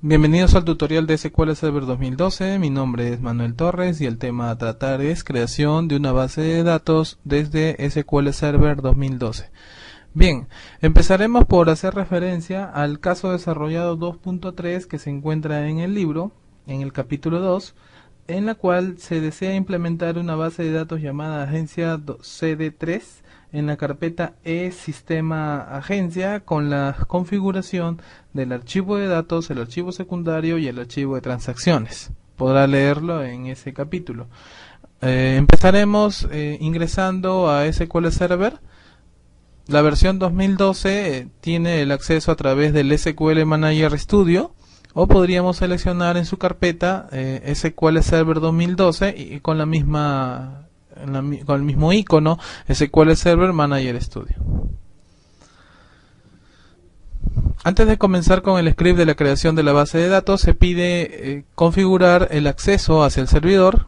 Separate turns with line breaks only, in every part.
Bienvenidos al tutorial de SQL Server 2012, mi nombre es Manuel Torres y el tema a tratar es creación de una base de datos desde SQL Server 2012. Bien, empezaremos por hacer referencia al caso desarrollado 2.3 que se encuentra en el libro, en el capítulo 2, en la cual se desea implementar una base de datos llamada agencia CD3 en la carpeta e-sistema agencia con la configuración del archivo de datos, el archivo secundario y el archivo de transacciones. Podrá leerlo en ese capítulo. Empezaremos ingresando a SQL Server. La versión 2012 tiene el acceso a través del SQL Manager Studio, o podríamos seleccionar en su carpeta SQL Server 2012 y con la misma con el mismo icono SQL Server Manager Studio. Antes de comenzar con el script de la creación de la base de datos, se pide configurar el acceso hacia el servidor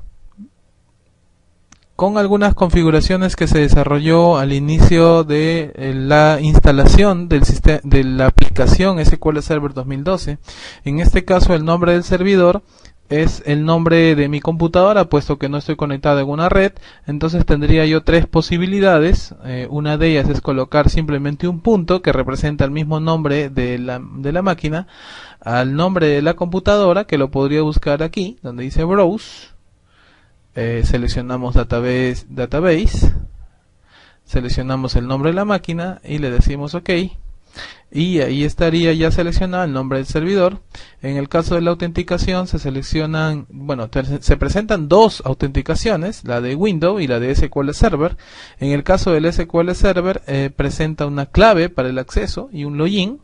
con algunas configuraciones que se desarrolló al inicio de la instalación de la aplicación SQL Server 2012. En este caso, el nombre del servidor es el nombre de mi computadora, puesto que no estoy conectado en una red. Entonces tendría yo tres posibilidades. Una de ellas es colocar simplemente un punto que representa el mismo nombre de la máquina al nombre de la computadora, que lo podría buscar aquí donde dice Browse. Seleccionamos database, seleccionamos el nombre de la máquina y le decimos OK. Y ahí estaría ya seleccionado el nombre del servidor. En el caso de la autenticación se seleccionan, se presentan dos autenticaciones, la de Windows y la de SQL Server. En el caso del SQL Server presenta una clave para el acceso y un login,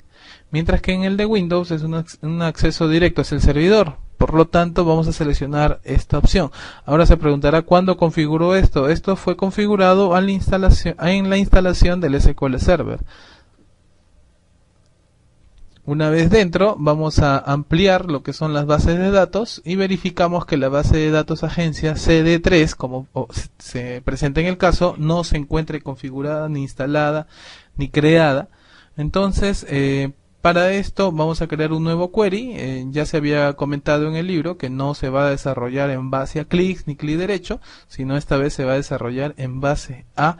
mientras que en el de Windows es un acceso directo hacia el servidor. Por lo tanto, vamos a seleccionar esta opción. Ahora se preguntará cuándo configuró esto. Esto fue configurado en la instalación del SQL Server. Una vez dentro, vamos a ampliar lo que son las bases de datos y verificamos que la base de datos agencia CD3, como se presenta en el caso, no se encuentre configurada, ni instalada, ni creada. Entonces, para esto vamos a crear un nuevo query. Ya se había comentado en el libro que no se va a desarrollar en base a clics ni clic derecho, sino esta vez se va a desarrollar en base a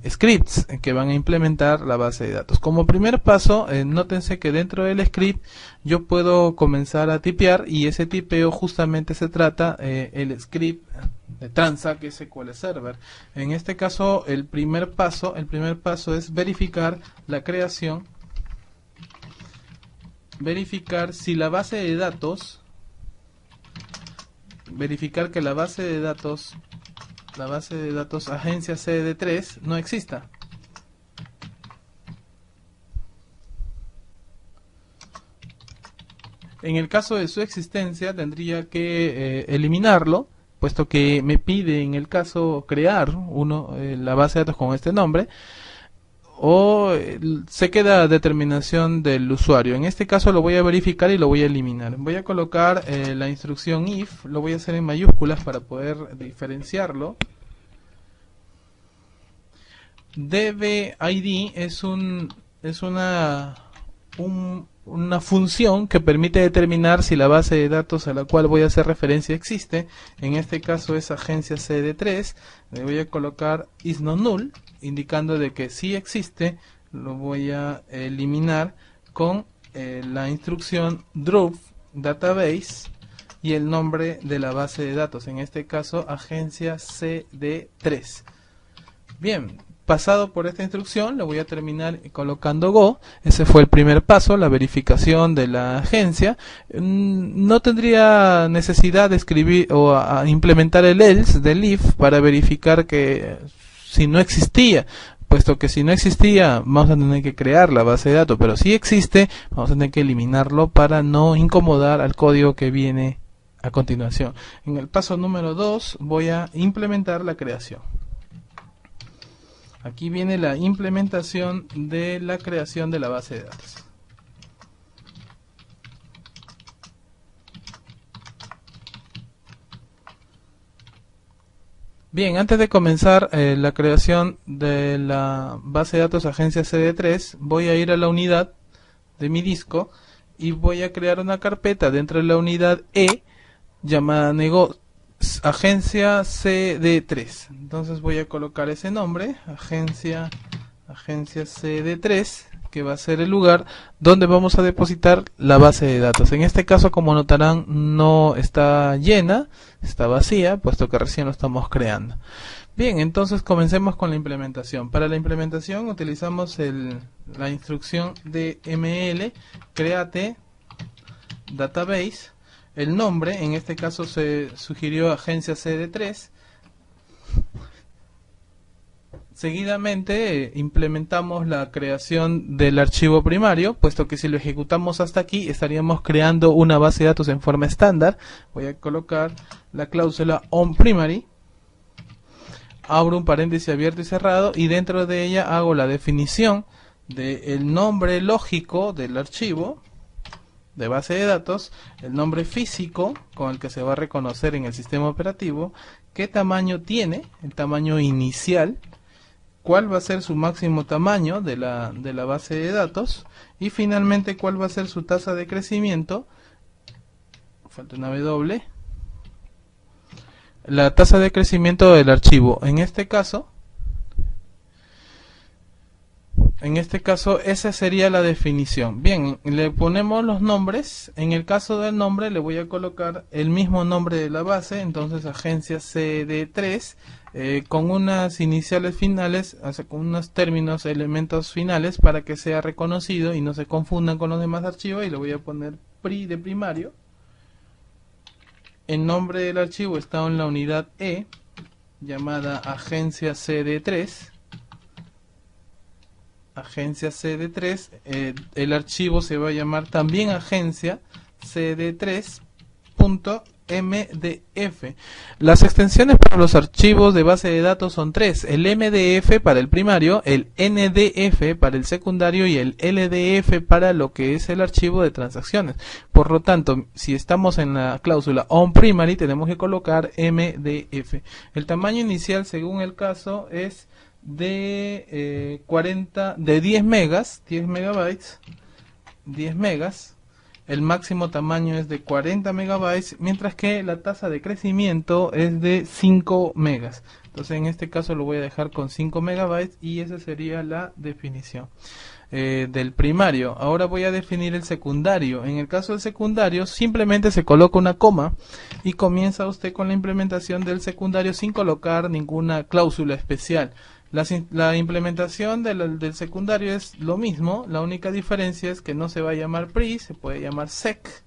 scripts que van a implementar la base de datos. Como primer paso, nótense que dentro del script yo puedo comenzar a tipear, y ese tipeo justamente se trata el script de Transact SQL Server. En este caso, el primer paso es verificar la creación, verificar si la base de datos, verificar que la base de datos agencia CD3 no exista. En el caso de su existencia tendría que eliminarlo, puesto que me pide en el caso crear la base de datos con este nombre, o se queda a determinación del usuario. En este caso lo voy a verificar y lo voy a eliminar. Voy a colocar la instrucción if, lo voy a hacer en mayúsculas para poder diferenciarlo. dbID es una función que permite determinar si la base de datos a la cual voy a hacer referencia existe. En este caso es agencia CD3. Le voy a colocar is not null, indicando de que sí existe. Lo voy a eliminar con la instrucción drop database y el nombre de la base de datos, en este caso agencia CD3. Bien, pasado por esta instrucción, lo voy a terminar colocando Go. Ese fue el primer paso, la verificación de la agencia. No tendría necesidad de escribir o a implementar el else del if para verificar que si no existía, puesto que si no existía vamos a tener que crear la base de datos, pero si existe vamos a tener que eliminarlo para no incomodar al código que viene a continuación. En el paso número 2 voy a implementar la creación. Aquí viene la implementación de la creación de la base de datos. Bien, antes de comenzar la creación de la base de datos agencia CD3, voy a ir a la unidad de mi disco y voy a crear una carpeta dentro de la unidad E llamada agencia CD3. Entonces voy a colocar ese nombre, agencia CD3, que va a ser el lugar donde vamos a depositar la base de datos. En este caso, como notarán, no está llena, está vacía, puesto que recién lo estamos creando. Bien, entonces comencemos con la implementación. Para la implementación utilizamos la instrucción DML, create database. El nombre, en este caso se sugirió agencia CD3. Seguidamente implementamos la creación del archivo primario, puesto que si lo ejecutamos hasta aquí estaríamos creando una base de datos en forma estándar. Voy a colocar la cláusula onPrimary, abro un paréntesis abierto y cerrado, y dentro de ella hago la definición del nombre lógico del archivo de base de datos, el nombre físico con el que se va a reconocer en el sistema operativo, qué tamaño tiene, el tamaño inicial, cuál va a ser su máximo tamaño de la base de datos, y finalmente cuál va a ser su tasa de crecimiento, falta una W, la tasa de crecimiento del archivo. En este caso esa sería la definición. Bien, le ponemos los nombres. En el caso del nombre le voy a colocar el mismo nombre de la base, entonces agencia CD3, con unas iniciales finales, o sea, con unos términos, elementos finales, para que sea reconocido y no se confundan con los demás archivos, y le voy a poner de primario. El nombre del archivo está en la unidad E, llamada agencia CD3. Agencia CD3, el archivo se va a llamar también agencia CD3.mdf. Las extensiones para los archivos de base de datos son tres: el MDF para el primario, el NDF para el secundario y el LDF para lo que es el archivo de transacciones. Por lo tanto, si estamos en la cláusula onPrimary, tenemos que colocar MDF. El tamaño inicial, según el caso, es de 10 megas, 10 megabytes, 10 megas. El máximo tamaño es de 40 megabytes, mientras que la tasa de crecimiento es de 5 megas. Entonces en este caso lo voy a dejar con 5 megabytes, y esa sería la definición del primario. Ahora voy a definir el secundario. En el caso del secundario simplemente se coloca una coma y comienza usted con la implementación del secundario sin colocar ninguna cláusula especial. La implementación del secundario es lo mismo, la única diferencia es que no se va a llamar PRI, se puede llamar SEC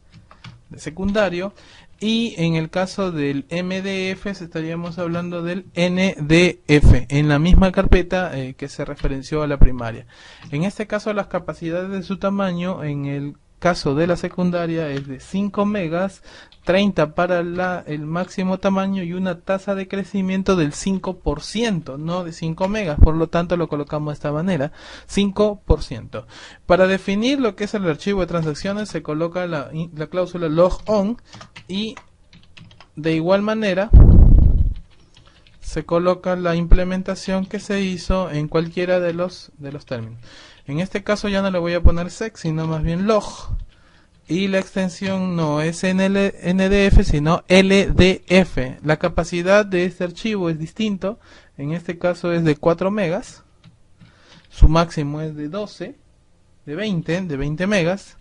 de secundario, y en el caso del MDF estaríamos hablando del NDF, en la misma carpeta que se referenció a la primaria. En este caso las capacidades de su tamaño, en el caso de la secundaria, es de 5 megas, 30 para el máximo tamaño, y una tasa de crecimiento del 5%, no de 5 megas, por lo tanto lo colocamos de esta manera, 5%. Para definir lo que es el archivo de transacciones se coloca la cláusula logon, y de igual manera se coloca la implementación que se hizo en cualquiera de los términos. En este caso ya no le voy a poner sec, sino más bien log, y la extensión no es NDF sino LDF. La capacidad de este archivo es distinto, en este caso es de 4 megas, su máximo es de 12, de 20 megas,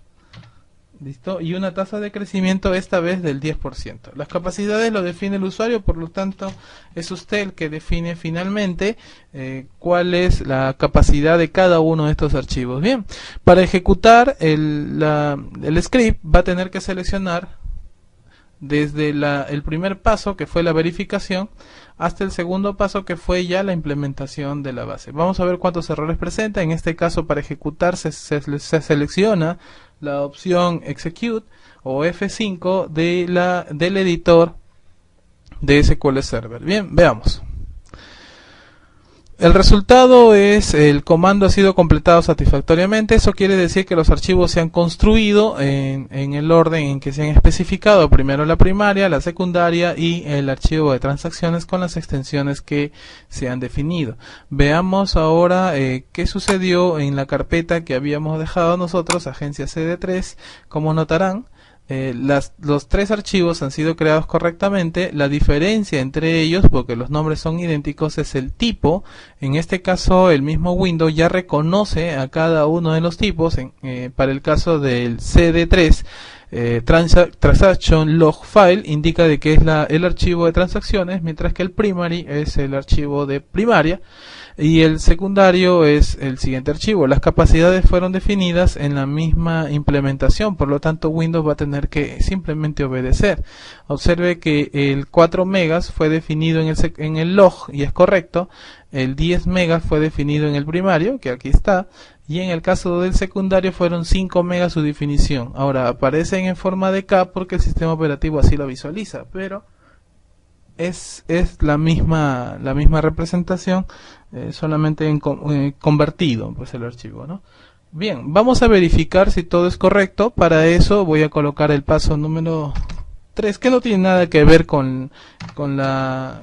listo, y una tasa de crecimiento esta vez del 10%. Las capacidades lo define el usuario, por lo tanto es usted el que define finalmente cuál es la capacidad de cada uno de estos archivos. Bien, para ejecutar el script va a tener que seleccionar desde el primer paso, que fue la verificación, hasta el segundo paso, que fue ya la implementación de la base. Vamos a ver cuántos errores presenta. En este caso, para ejecutar se selecciona la opción Execute o F5 del editor de SQL Server. Bien, veamos. El resultado es el comando ha sido completado satisfactoriamente. Eso quiere decir que los archivos se han construido en el orden en que se han especificado. Primero la primaria, la secundaria y el archivo de transacciones con las extensiones que se han definido. Veamos ahora qué sucedió en la carpeta que habíamos dejado nosotros, agencia CD3. Como notarán, los tres archivos han sido creados correctamente. La diferencia entre ellos, porque los nombres son idénticos, es el tipo. En este caso el mismo Windows ya reconoce a cada uno de los tipos. Para el caso del CD3, Transaction Log File indica de que es el archivo de transacciones, mientras que el primary es el archivo de primaria y el secundario es el siguiente archivo. Las capacidades fueron definidas en la misma implementación, por lo tanto Windows va a tener que simplemente obedecer. Observe que el 4 megas fue definido en el log y es correcto. El 10 megas fue definido en el primario, que aquí está, y en el caso del secundario fueron 5 megas su definición. Ahora aparecen en forma de K porque el sistema operativo así lo visualiza, pero es la misma representación, solamente convertido pues el archivo, ¿no? Bien, vamos a verificar si todo es correcto. Para eso voy a colocar el paso número 3, que no tiene nada que ver con la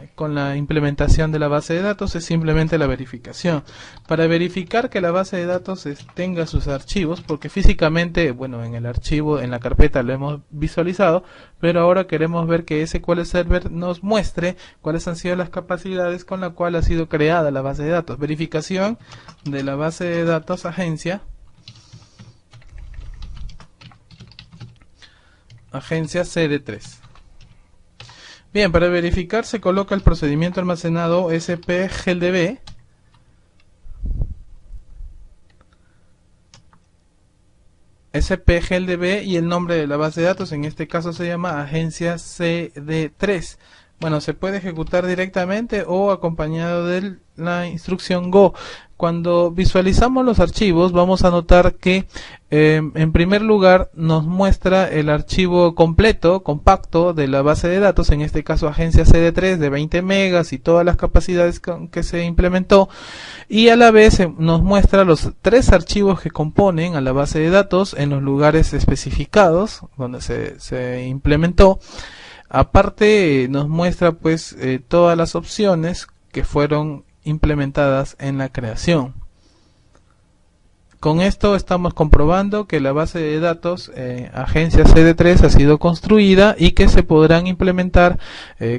implementación de la base de datos, es simplemente la verificación. Para verificar que la base de datos tenga sus archivos, porque físicamente, bueno, en el archivo, en la carpeta lo hemos visualizado, pero ahora queremos ver que SQL Server nos muestre cuáles han sido las capacidades con la cual ha sido creada la base de datos. Verificación de la base de datos agencia CD3. Bien, para verificar se coloca el procedimiento almacenado spGLDB y el nombre de la base de datos, en este caso se llama agencia CD3. Bueno, se puede ejecutar directamente o acompañado de la instrucción Go. Cuando visualizamos los archivos vamos a notar que en primer lugar nos muestra el archivo completo, compacto de la base de datos, en este caso agencia CD3 de 20 megas y todas las capacidades que se implementó, y a la vez nos muestra los tres archivos que componen a la base de datos en los lugares especificados donde se implementó. Aparte nos muestra pues todas las opciones que fueron implementadas en la creación. Con esto estamos comprobando que la base de datos agencia CD3 ha sido construida y que se podrán implementar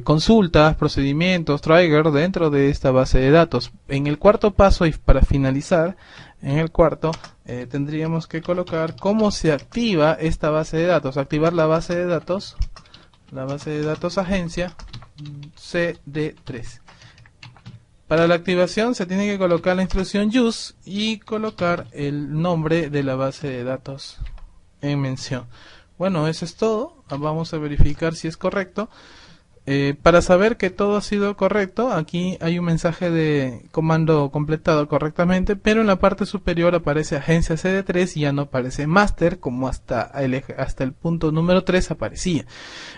consultas, procedimientos, triggers dentro de esta base de datos. En el cuarto paso, y para finalizar, en el cuarto tendríamos que colocar cómo se activa esta base de datos. Activar la base de datos agencia CD3. Para la activación se tiene que colocar la instrucción use y colocar el nombre de la base de datos en mención. Bueno, eso es todo. Vamos a verificar si es correcto. Para saber que todo ha sido correcto, aquí hay un mensaje de comando completado correctamente, pero en la parte superior aparece agencia CD3 y ya no aparece master como hasta el punto número 3 aparecía.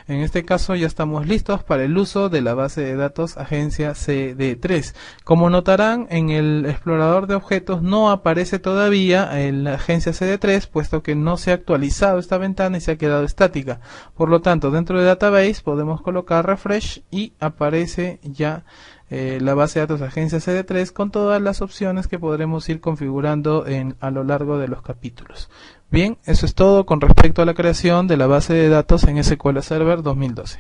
En este caso ya estamos listos para el uso de la base de datos agencia CD3. Como notarán, en el explorador de objetos no aparece todavía en la agencia CD3, puesto que no se ha actualizado esta ventana y se ha quedado estática. Por lo tanto, dentro de database podemos colocar refresh y aparece ya la base de datos agencia CD3 con todas las opciones que podremos ir configurando a lo largo de los capítulos. Bien, eso es todo con respecto a la creación de la base de datos en SQL Server 2012.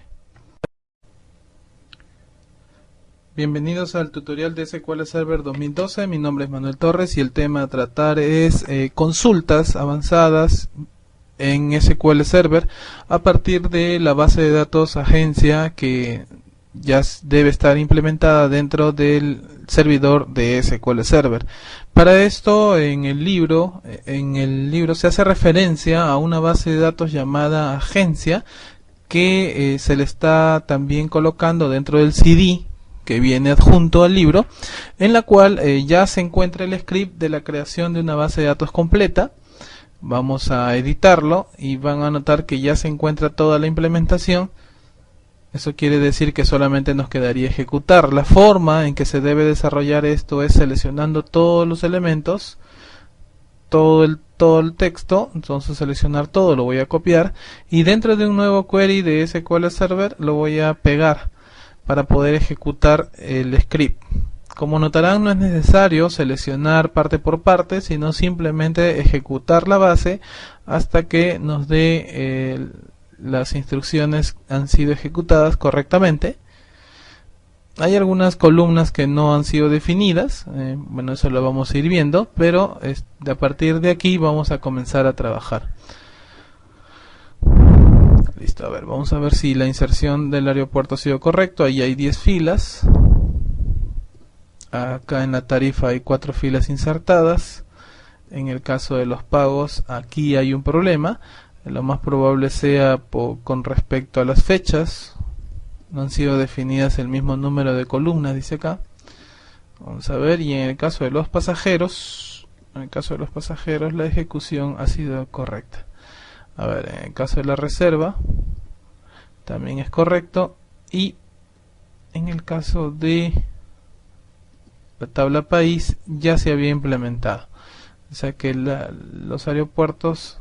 Bienvenidos al tutorial de SQL Server 2012. Mi nombre es Manuel Torres y el tema a tratar es consultas avanzadas en SQL Server a partir de la base de datos agencia que ya debe estar implementada dentro del servidor de SQL Server. Para esto, en el libro se hace referencia a una base de datos llamada agencia que se le está también colocando dentro del CD que viene adjunto al libro, en la cual ya se encuentra el script de la creación de una base de datos completa. Vamos a editarlo y van a notar que ya se encuentra toda la implementación Eso quiere decir que solamente nos quedaría ejecutar. La forma en que se debe desarrollar esto es seleccionando todos los elementos, todo el texto. Entonces seleccionar todo, lo voy a copiar y dentro de un nuevo query de SQL Server lo voy a pegar para poder ejecutar el script. Como notarán, no es necesario seleccionar parte por parte, sino simplemente ejecutar la base hasta que nos dé las instrucciones han sido ejecutadas correctamente. Hay algunas columnas que no han sido definidas, bueno, eso lo vamos a ir viendo, pero a partir de aquí vamos a comenzar a trabajar. Listo, a ver, vamos a ver si la inserción del aeropuerto ha sido correcto. Ahí hay 10 filas. Acá en la tarifa hay 4 filas insertadas. En el caso de los pagos, aquí hay un problema. Lo más probable sea con respecto a las fechas. No han sido definidas el mismo número de columnas, dice acá. Vamos a ver, y en el caso de los pasajeros, la ejecución ha sido correcta. A ver, en el caso de la reserva también es correcto, y en el caso de la tabla país ya se había implementado, o sea que los aeropuertos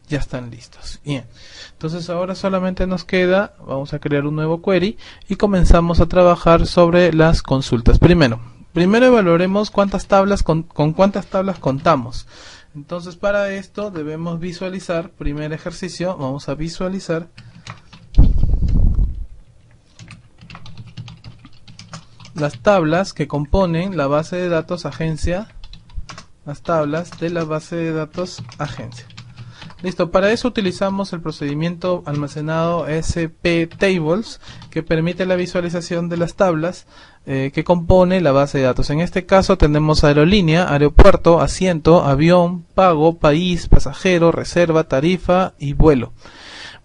ya están listos. Bien, entonces ahora solamente nos queda, vamos a crear un nuevo query y comenzamos a trabajar sobre las consultas. Primero evaluaremos cuántas tablas con cuántas tablas contamos. Entonces para esto debemos visualizar, primer ejercicio, vamos a visualizar las tablas que componen la base de datos agencia, las tablas de la base de datos agencia. Listo, para eso utilizamos el procedimiento almacenado sptables, que permite la visualización de las tablas que compone la base de datos. En este caso tenemos aerolínea, aeropuerto, asiento, avión, pago, país, pasajero, reserva, tarifa y vuelo.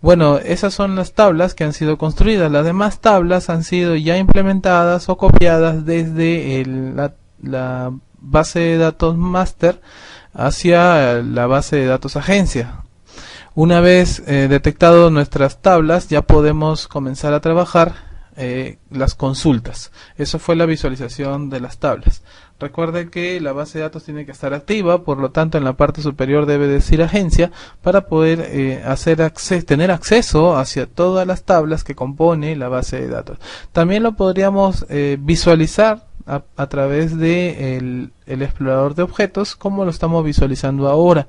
Bueno, esas son las tablas que han sido construidas. Las demás tablas han sido ya implementadas o copiadas desde la base de datos master hacia la base de datos agencia. Una vez detectado nuestras tablas, ya podemos comenzar a trabajar las consultas. Eso fue la visualización de las tablas. Recuerde que la base de datos tiene que estar activa, por lo tanto en la parte superior debe decir agencia para poder tener acceso hacia todas las tablas que compone la base de datos. También lo podríamos visualizar a través de el explorador de objetos, como lo estamos visualizando ahora.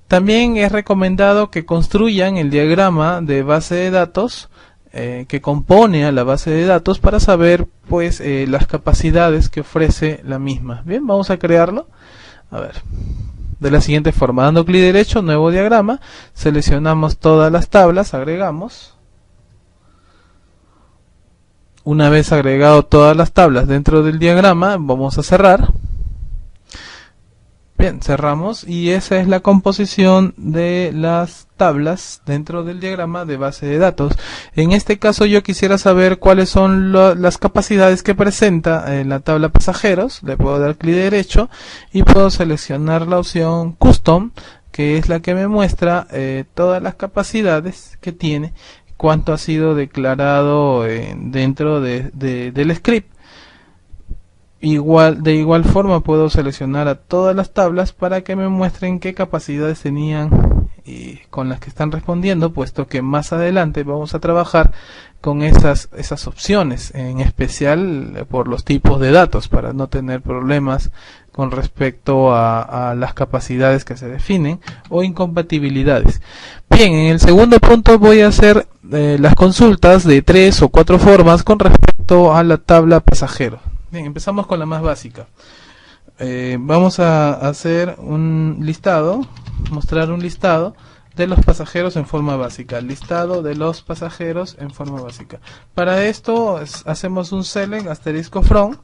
También es recomendado que construyan el diagrama de base de datos que compone a la base de datos para saber pues las capacidades que ofrece la misma. Bien, vamos a crearlo. A ver, de la siguiente forma, dando clic derecho, nuevo diagrama, seleccionamos todas las tablas, agregamos. Una vez agregado todas las tablas dentro del diagrama, vamos a cerrar. Bien, cerramos y esa es la composición de las tablas dentro del diagrama de base de datos. En este caso yo quisiera saber cuáles son las capacidades que presenta en la tabla pasajeros. Le puedo dar clic derecho y puedo seleccionar la opción Custom, que es la que me muestra todas las capacidades que tiene, cuánto ha sido declarado dentro del script. De igual forma puedo seleccionar a todas las tablas para que me muestren qué capacidades tenían con las que están respondiendo, puesto que más adelante vamos a trabajar con esas opciones, en especial por los tipos de datos, para no tener problemas con respecto a las capacidades que se definen o incompatibilidades. Bien, en el segundo punto voy a hacer las consultas de 3 o 4 formas con respecto a la tabla pasajero. Bien, empezamos con la más básica. Vamos a hacer un listado, mostrar un listado de los pasajeros en forma básica. Listado de los pasajeros en forma básica. Para esto hacemos un select asterisco from.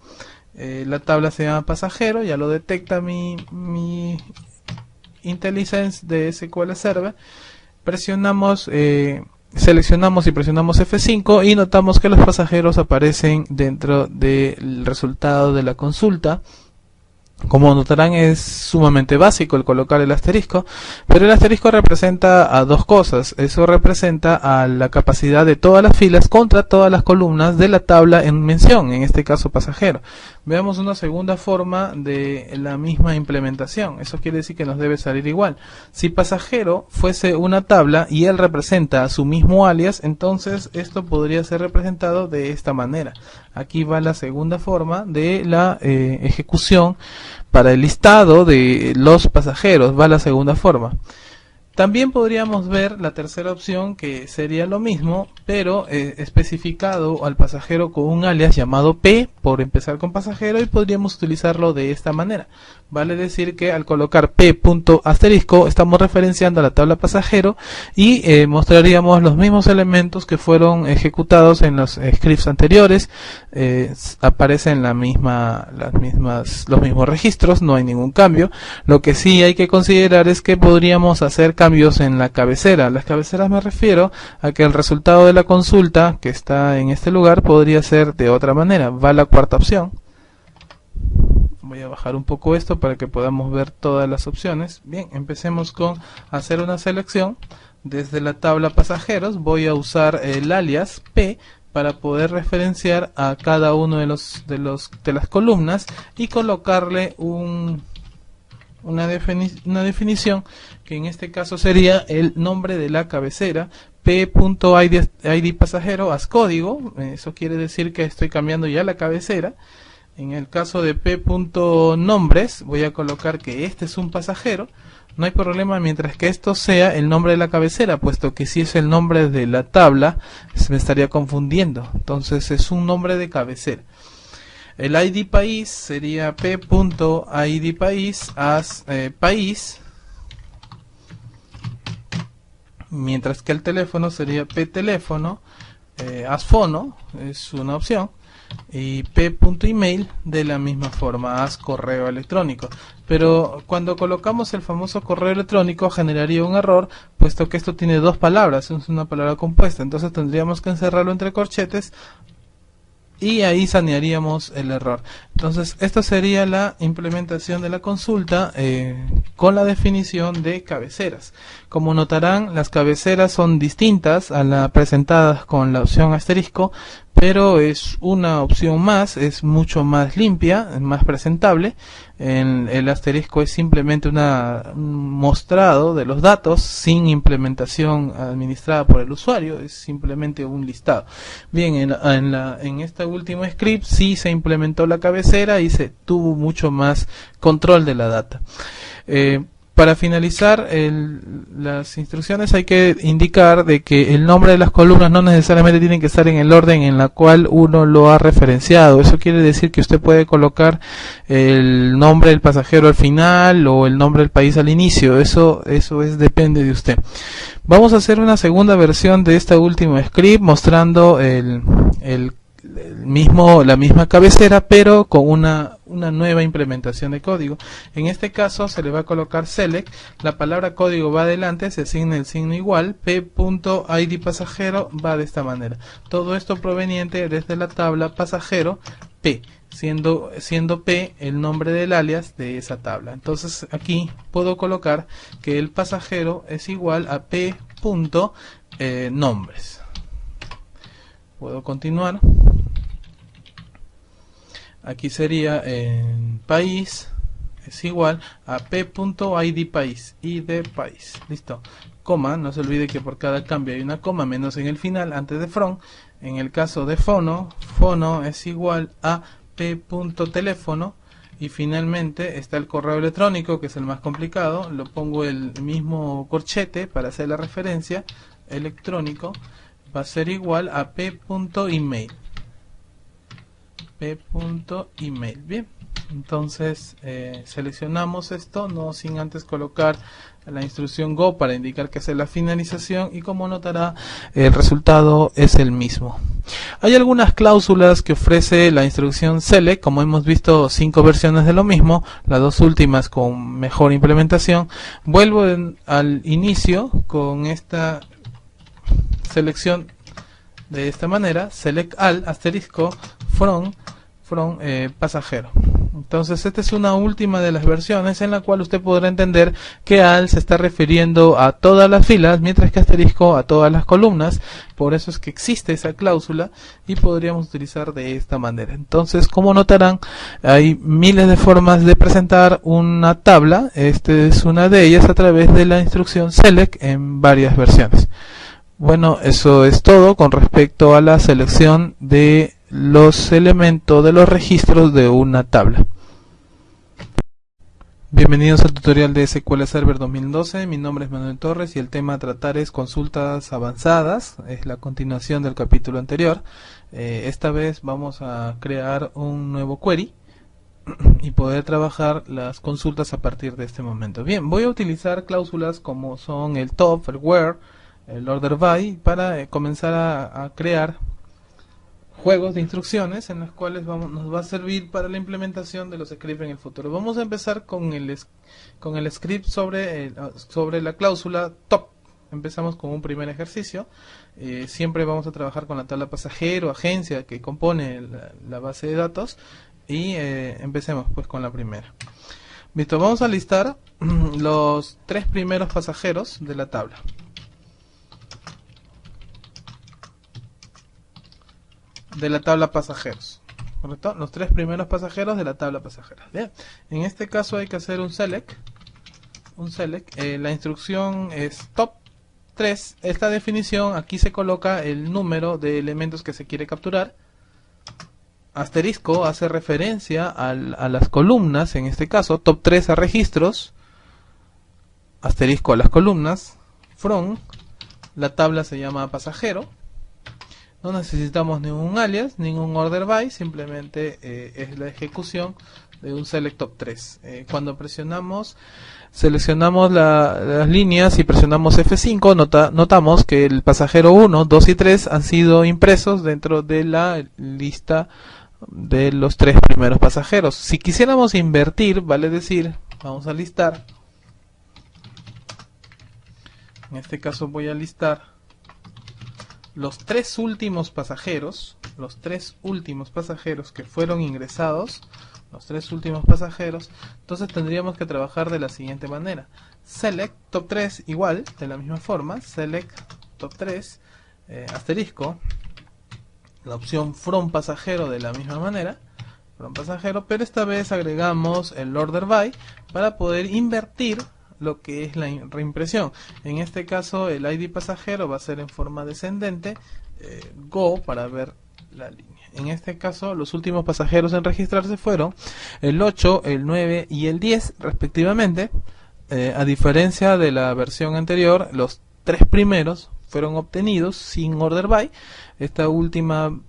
La tabla se llama pasajero, ya lo detecta mi IntelliSense de SQL Server. Presionamos seleccionamos y presionamos F5 y notamos que los pasajeros aparecen dentro del resultado de la consulta. Como notarán, es sumamente básico el colocar el asterisco, pero el asterisco representa a dos cosas. Eso representa a la capacidad de todas las filas contra todas las columnas de la tabla en mención, en este caso pasajero. Veamos una segunda forma de la misma implementación. Eso quiere decir que nos debe salir igual. Si pasajero fuese una tabla y él representa a su mismo alias, entonces esto podría ser representado de esta manera. Aquí va la segunda forma de la ejecución. Para el listado de los pasajeros va la segunda forma. También podríamos ver la tercera opción, que sería lo mismo, pero especificado al pasajero con un alias llamado P, por empezar con pasajero, y podríamos utilizarlo de esta manera. Vale decir que al colocar P punto asterisco estamos referenciando a la tabla pasajero y mostraríamos los mismos elementos que fueron ejecutados en los scripts anteriores. Aparecen los mismos registros, no hay ningún cambio. Lo que sí hay que considerar es que podríamos hacer cambios en la cabecera. Las cabeceras me refiero a que el resultado de la consulta que está en este lugar podría ser de otra manera. Va la cuarta opción. Voy a bajar un poco esto para que podamos ver todas las opciones. Bien, empecemos con hacer una selección. Desde la tabla pasajeros voy a usar el alias P para poder referenciar a cada uno de las columnas y colocarle una definición, que en este caso sería el nombre de la cabecera, p.id pasajero as código. Eso quiere decir que estoy cambiando ya la cabecera. En el caso de p.nombres voy a colocar que este es un pasajero. No hay problema mientras que esto sea el nombre de la cabecera, puesto que si es el nombre de la tabla me estaría confundiendo. Entonces es un nombre de cabecera. El ID país sería p.id país as país, mientras que el teléfono sería p.teléfono as fono, es una opción, y p.email de la misma forma, as correo electrónico. Pero cuando colocamos el famoso correo electrónico generaría un error, puesto que esto tiene dos palabras, es una palabra compuesta. Entonces tendríamos que encerrarlo entre corchetes y ahí sanearíamos el error. Entonces esto sería la implementación de la consulta con la definición de cabeceras. Como notarán, las cabeceras son distintas a las presentadas con la opción asterisco, pero es una opción más, es mucho más limpia, más presentable. El asterisco es simplemente un mostrado de los datos sin implementación administrada por el usuario, es simplemente un listado. Bien, en este último script sí se implementó la cabecera y se tuvo mucho más control de la data. Para finalizar las instrucciones hay que indicar de que el nombre de las columnas no necesariamente tienen que estar en el orden en la cual uno lo ha referenciado. Eso quiere decir que usted puede colocar el nombre del pasajero al final o el nombre del país al inicio. Eso depende de usted. Vamos a hacer una segunda versión de este último script mostrando la misma cabecera, pero con una nueva implementación de código. En este caso se le va a colocar select, la palabra código va adelante, se asigna el signo igual, p.id pasajero va de esta manera. Todo esto proveniente desde la tabla pasajero p, siendo p el nombre del alias de esa tabla. Entonces aquí puedo colocar que el pasajero es igual a p.nombres. Puedo continuar. Aquí sería en país es igual a p.id país, id país. Listo. Coma, no se olvide que por cada cambio hay una coma menos en el final antes de from. En el caso de fono es igual a p.teléfono. Y finalmente está el correo electrónico, que es el más complicado. Lo pongo el mismo corchete para hacer la referencia. Electrónico va a ser igual a p.email. p.email. Bien, entonces seleccionamos esto, no sin antes colocar la instrucción go para indicar que es la finalización, y como notará el resultado es el mismo. Hay algunas cláusulas que ofrece la instrucción select, como hemos visto 5 versiones de lo mismo, las dos últimas con mejor implementación. Vuelvo al inicio con esta selección de esta manera, select all asterisco from pasajero. Entonces esta es una última de las versiones en la cual usted podrá entender que al se está refiriendo a todas las filas, mientras que asterisco a todas las columnas. Por eso es que existe esa cláusula y podríamos utilizar de esta manera. Entonces, como notarán, hay miles de formas de presentar una tabla. Esta es una de ellas a través de la instrucción select en varias versiones. Bueno, eso es todo con respecto a la selección de los elementos de los registros de una tabla. Bienvenidos al tutorial de SQL Server 2012. Mi nombre es Manuel Torres y el tema a tratar es consultas avanzadas. Es la continuación del capítulo anterior. Esta vez vamos a crear un nuevo query y poder trabajar las consultas a partir de este momento. Bien, voy a utilizar cláusulas como son el top, el where, el order by para comenzar a crear juegos de instrucciones en las cuales nos va a servir para la implementación de los scripts en el futuro. Vamos a empezar con el script sobre la cláusula top. Empezamos con un primer ejercicio. Siempre vamos a trabajar con la tabla pasajero, agencia que compone la base de datos y empecemos pues con la primera. Listo, vamos a listar los 3 primeros pasajeros de la tabla. De la tabla pasajeros, ¿correcto? Los 3 primeros pasajeros de la tabla pasajera. Bien, en este caso hay que hacer un select. La instrucción es top 3. Esta definición, aquí se coloca el número de elementos que se quiere capturar. Asterisco hace referencia a las columnas, en este caso top 3 a registros, asterisco a las columnas. From, la tabla se llama pasajero. No necesitamos ningún alias, ningún order by, simplemente es la ejecución de un select top 3. Cuando seleccionamos las líneas y presionamos F5, notamos que el pasajero 1, 2 y 3 han sido impresos dentro de la lista de los 3 primeros pasajeros. Si quisiéramos invertir, vale decir, vamos a listar. En este caso voy a listar los 3 últimos pasajeros, que fueron ingresados, los 3 últimos pasajeros. Entonces tendríamos que trabajar de la siguiente manera: select top 3 igual, de la misma forma, select top 3, asterisco, la opción from pasajero de la misma manera, from pasajero, pero esta vez agregamos el order by para poder invertir lo que es la reimpresión. En este caso el ID pasajero va a ser en forma descendente, go para ver la línea. En este caso los últimos pasajeros en registrarse fueron el 8, el 9 y el 10 respectivamente. A diferencia de la versión anterior, los 3 primeros fueron obtenidos sin order by. Este último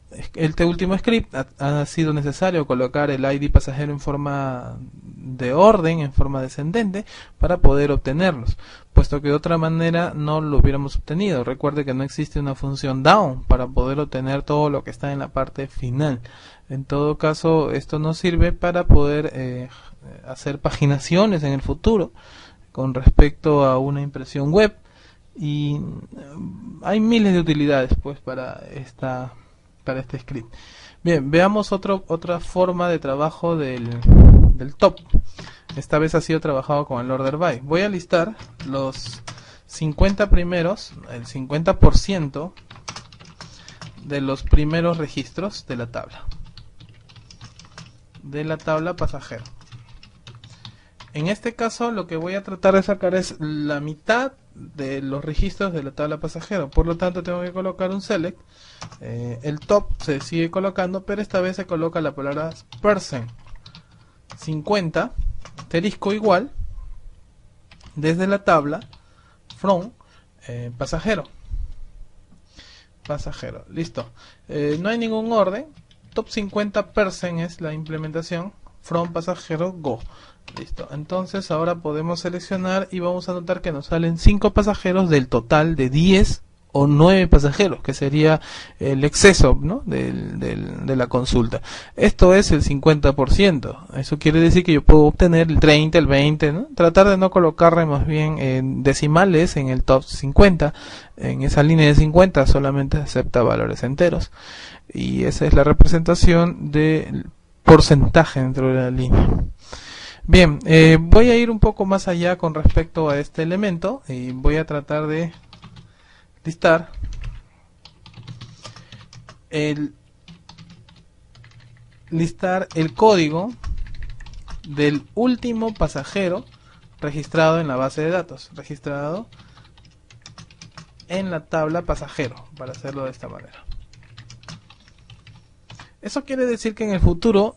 script ha sido necesario colocar el ID pasajero en forma de orden, en forma descendente, para poder obtenerlos, puesto que de otra manera no lo hubiéramos obtenido. Recuerde que no existe una función down para poder obtener todo lo que está en la parte final. En todo caso, esto nos sirve para poder hacer paginaciones en el futuro con respecto a una impresión web, y hay miles de utilidades pues para este script. Bien, veamos otra forma de trabajo del top. Esta vez ha sido trabajado con el order by. Voy a listar los 50 primeros, el 50% de los primeros registros de la tabla pasajero. En este caso lo que voy a tratar de sacar es la mitad de los registros de la tabla pasajero. Por lo tanto tengo que colocar un select. El top se sigue colocando, pero esta vez se coloca la palabra percent 50, asterisco igual, desde la tabla from pasajero. Listo. No hay ningún orden. Top 50% es la implementación. From pasajero go. Listo. Entonces ahora podemos seleccionar y vamos a notar que nos salen 5 pasajeros del total de 10 o 9 pasajeros, que sería el exceso, ¿no?, de la consulta. Esto es el 50%. Eso quiere decir que yo puedo obtener el 30, el 20, ¿no? Tratar de no colocarle más bien en decimales en el top 50. En esa línea de 50 solamente acepta valores enteros. Y esa es la representación de porcentaje dentro de la línea. Bien, voy a ir un poco más allá con respecto a este elemento y voy a tratar de listar el código del último pasajero registrado en la base de datos, registrado en la tabla pasajero, para hacerlo de esta manera. Eso quiere decir que en el futuro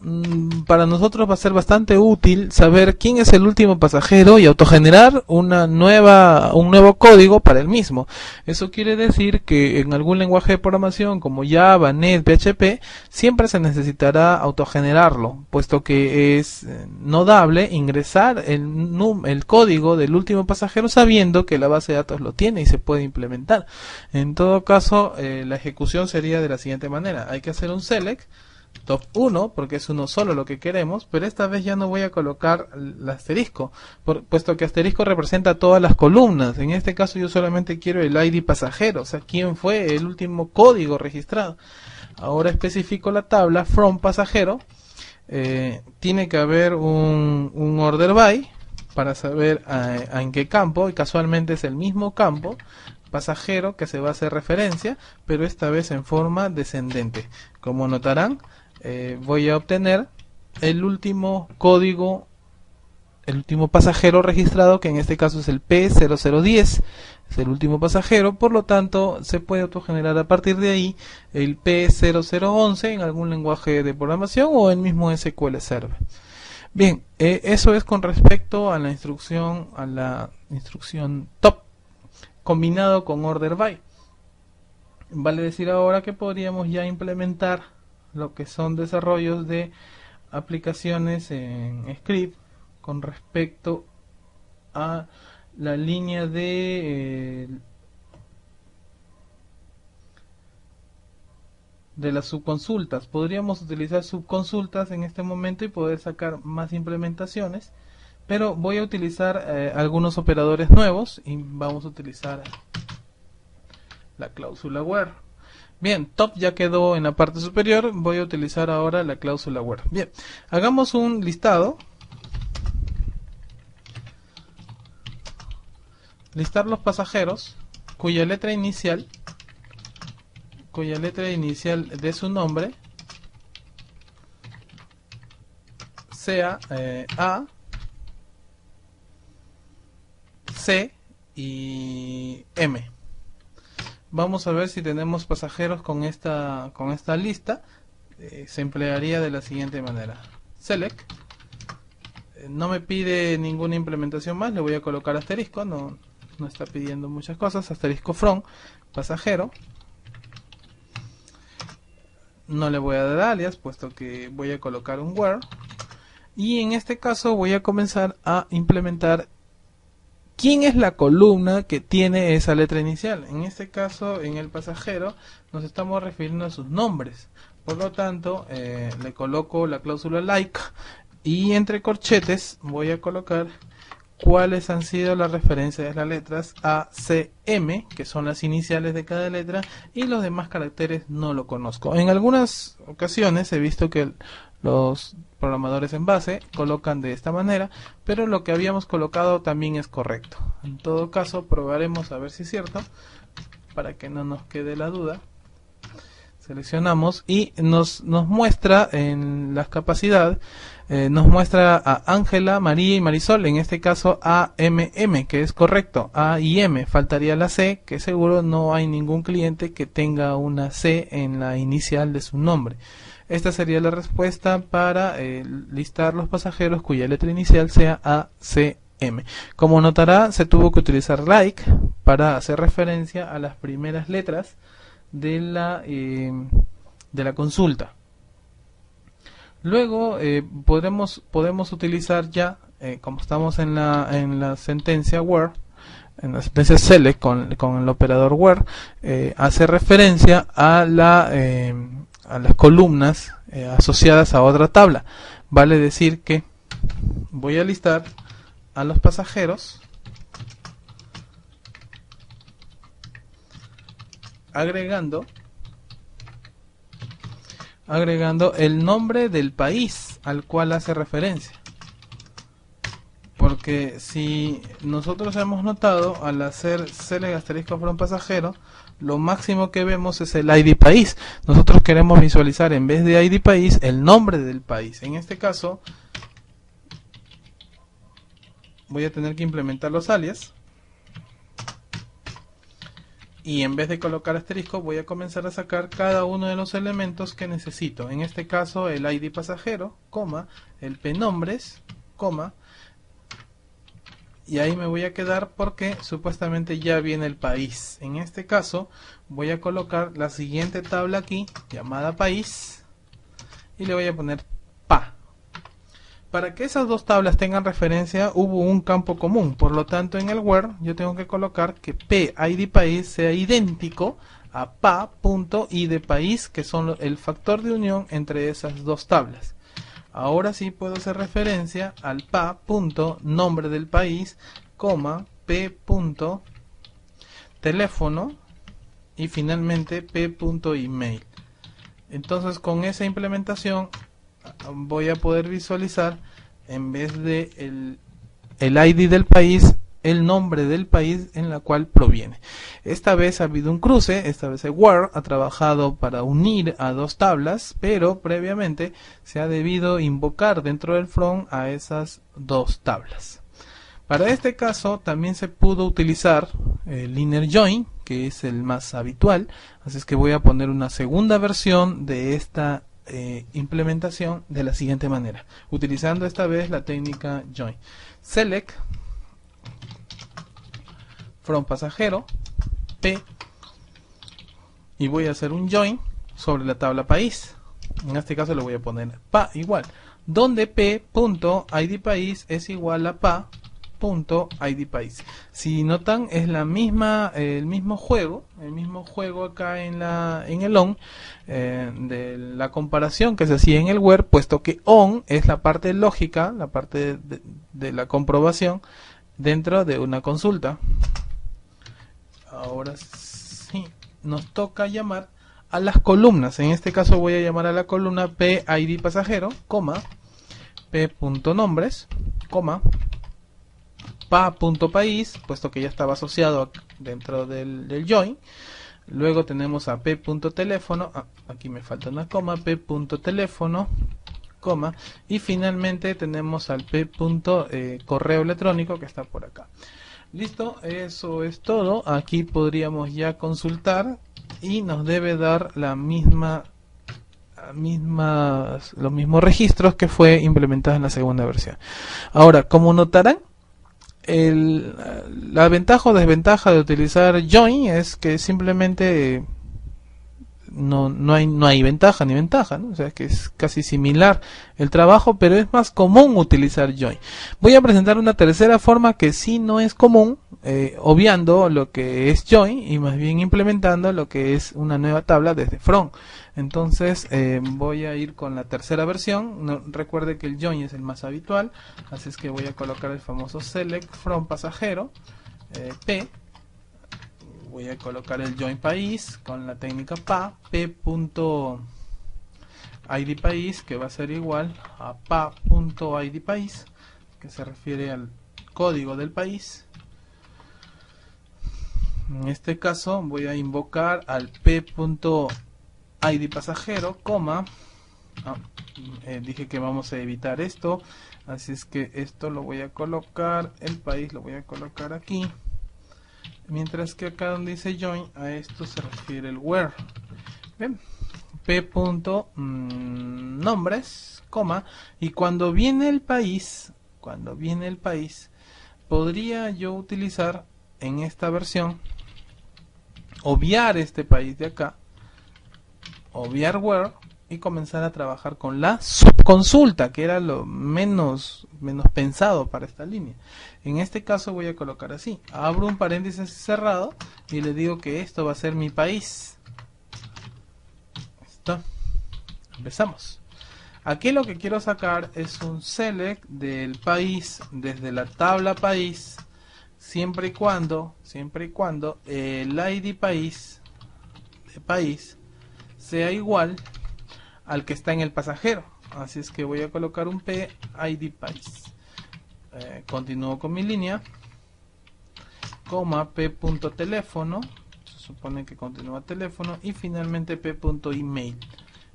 para nosotros va a ser bastante útil saber quién es el último pasajero y autogenerar un nuevo código para el mismo. Eso quiere decir que en algún lenguaje de programación como Java, Net, PHP, siempre se necesitará autogenerarlo, puesto que es notable ingresar el código del último pasajero sabiendo que la base de datos lo tiene y se puede implementar. En todo caso, la ejecución sería de la siguiente manera. Hay que hacer un select top 1 porque es uno solo lo que queremos, pero esta vez ya no voy a colocar el asterisco, puesto que asterisco representa todas las columnas. En este caso yo solamente quiero el ID pasajero, o sea, quién fue el último código registrado. Ahora especifico la tabla from pasajero. Tiene que haber un order by para saber en qué campo, y casualmente es el mismo campo pasajero que se va a hacer referencia, pero esta vez en forma descendente. Como notarán, voy a obtener el último código, el último pasajero registrado, que en este caso es el P0010, es el último pasajero, por lo tanto se puede autogenerar a partir de ahí el P0011 en algún lenguaje de programación o el mismo SQL Server. Bien, eso es con respecto a la instrucción top combinado con order by. Vale decir ahora que podríamos ya implementar lo que son desarrollos de aplicaciones en script con respecto a la línea de las subconsultas. Podríamos utilizar subconsultas en este momento y poder sacar más implementaciones, pero voy a utilizar algunos operadores nuevos y vamos a utilizar la cláusula where. Bien, top ya quedó en la parte superior, voy a utilizar ahora la cláusula where. Bien, hagamos un listado. Listar los pasajeros cuya letra inicial de su nombre sea A, C y M. Vamos a ver si tenemos pasajeros con esta lista. Se emplearía de la siguiente manera. Select. No me pide ninguna implementación más, le voy a colocar asterisco, no está pidiendo muchas cosas. Asterisco from, pasajero. No le voy a dar alias, puesto que voy a colocar un where. Y en este caso voy a comenzar a implementar quién es la columna que tiene esa letra inicial. En este caso, en el pasajero, nos estamos refiriendo a sus nombres. Por lo tanto, le coloco la cláusula like y entre corchetes voy a colocar cuáles han sido las referencias de las letras A, C, M, que son las iniciales de cada letra, y los demás caracteres no lo conozco. En algunas ocasiones he visto que los programadores en base colocan de esta manera, pero lo que habíamos colocado también es correcto. En todo caso, probaremos a ver si es cierto, para que no nos quede la duda. Seleccionamos y nos muestra en las capacidades, nos muestra a Ángela, María y Marisol, en este caso A, M, M, que es correcto, A y M, faltaría la C, que seguro no hay ningún cliente que tenga una C en la inicial de su nombre. Esta sería la respuesta para listar los pasajeros cuya letra inicial sea A, C, M. Como notará, se tuvo que utilizar like para hacer referencia a las primeras letras de la consulta. Luego podemos utilizar ya, como estamos en la sentencia where, en la sentencia select con el operador where, hace referencia a las columnas asociadas a otra tabla. Vale decir que voy a listar a los pasajeros agregando agregando el nombre del país al cual hace referencia. Porque si nosotros hemos notado, al hacer select asterisco from pasajero, lo máximo que vemos es el ID país. Nosotros queremos visualizar en vez de ID país el nombre del país. En este caso voy a tener que implementar los alias. Y en vez de colocar asterisco voy a comenzar a sacar cada uno de los elementos que necesito. En este caso el ID pasajero, coma, el pnombres, coma. Y ahí me voy a quedar porque supuestamente ya viene el país. En este caso voy a colocar la siguiente tabla aquí, llamada país, y le voy a poner pa. Para que esas dos tablas tengan referencia hubo un campo común, por lo tanto en el where yo tengo que colocar que p id país sea idéntico a pa.id país, que son el factor de unión entre esas dos tablas. Ahora sí puedo hacer referencia al pa.nombre del país, coma, p.teléfono y finalmente p.email. Entonces con esa implementación voy a poder visualizar, en vez de el ID del país, el nombre del país en la cual proviene. Esta vez ha habido un cruce, esta vez el where ha trabajado para unir a dos tablas, pero previamente se ha debido invocar dentro del from a esas dos tablas. Para este caso también se pudo utilizar el inner join, que es el más habitual, así es que voy a poner una segunda versión de esta implementación de la siguiente manera, utilizando esta vez la técnica join. Select from pasajero p y voy a hacer un join sobre la tabla país. En este caso le voy a poner pa igual, donde p.id país es igual a pa.id país. Si notan, es la misma el mismo juego acá en el on, de la comparación que se hacía en el where, puesto que on es la parte lógica, la parte de la comprobación dentro de una consulta. Ahora sí, nos toca llamar a las columnas. En este caso voy a llamar a la columna p.id pasajero, coma, p.nombres, coma, pa.país, puesto que ya estaba asociado dentro del join. Luego tenemos a p.teléfono, aquí me falta una coma, p.teléfono, coma, y finalmente tenemos al p.correo electrónico que está por acá. Listo, eso es todo. Aquí podríamos ya consultar y nos debe dar los mismos registros que fue implementada en la segunda versión. Ahora, como notarán, la ventaja o desventaja de utilizar join es que simplemente no hay ventaja ni ventaja, ¿no? O sea, que es casi similar el trabajo, pero es más común utilizar join. Voy a presentar una tercera forma que sí no es común, obviando lo que es join y más bien implementando lo que es una nueva tabla desde from. Entonces voy a ir con la tercera versión. Recuerde que el join es el más habitual, así es que voy a colocar el famoso select from pasajero p. Voy a colocar el join país con la técnica pa, p.id país, que va a ser igual a pa.id país, que se refiere al código del país. En este caso voy a invocar al p.id pasajero, coma, dije que vamos a evitar esto, así es que esto lo voy a colocar, el país lo voy a colocar aquí. Mientras que acá donde dice join, a esto se refiere el where. Bien, p.nombres, coma, y cuando viene el país, podría yo utilizar en esta versión, obviar este país de acá, obviar where y comenzar a trabajar con la subconsulta, que era lo menos pensado para esta línea. En este caso voy a colocar así, abro un paréntesis cerrado y le digo que esto va a ser mi país. Listo. Empezamos. Aquí lo que quiero sacar es un select del país desde la tabla país, siempre y cuando el ID país de país sea igual al que está en el pasajero. Así es que voy a colocar un P ID país. Continúo con mi línea, coma P.teléfono, se supone que continúa teléfono, y finalmente P.email.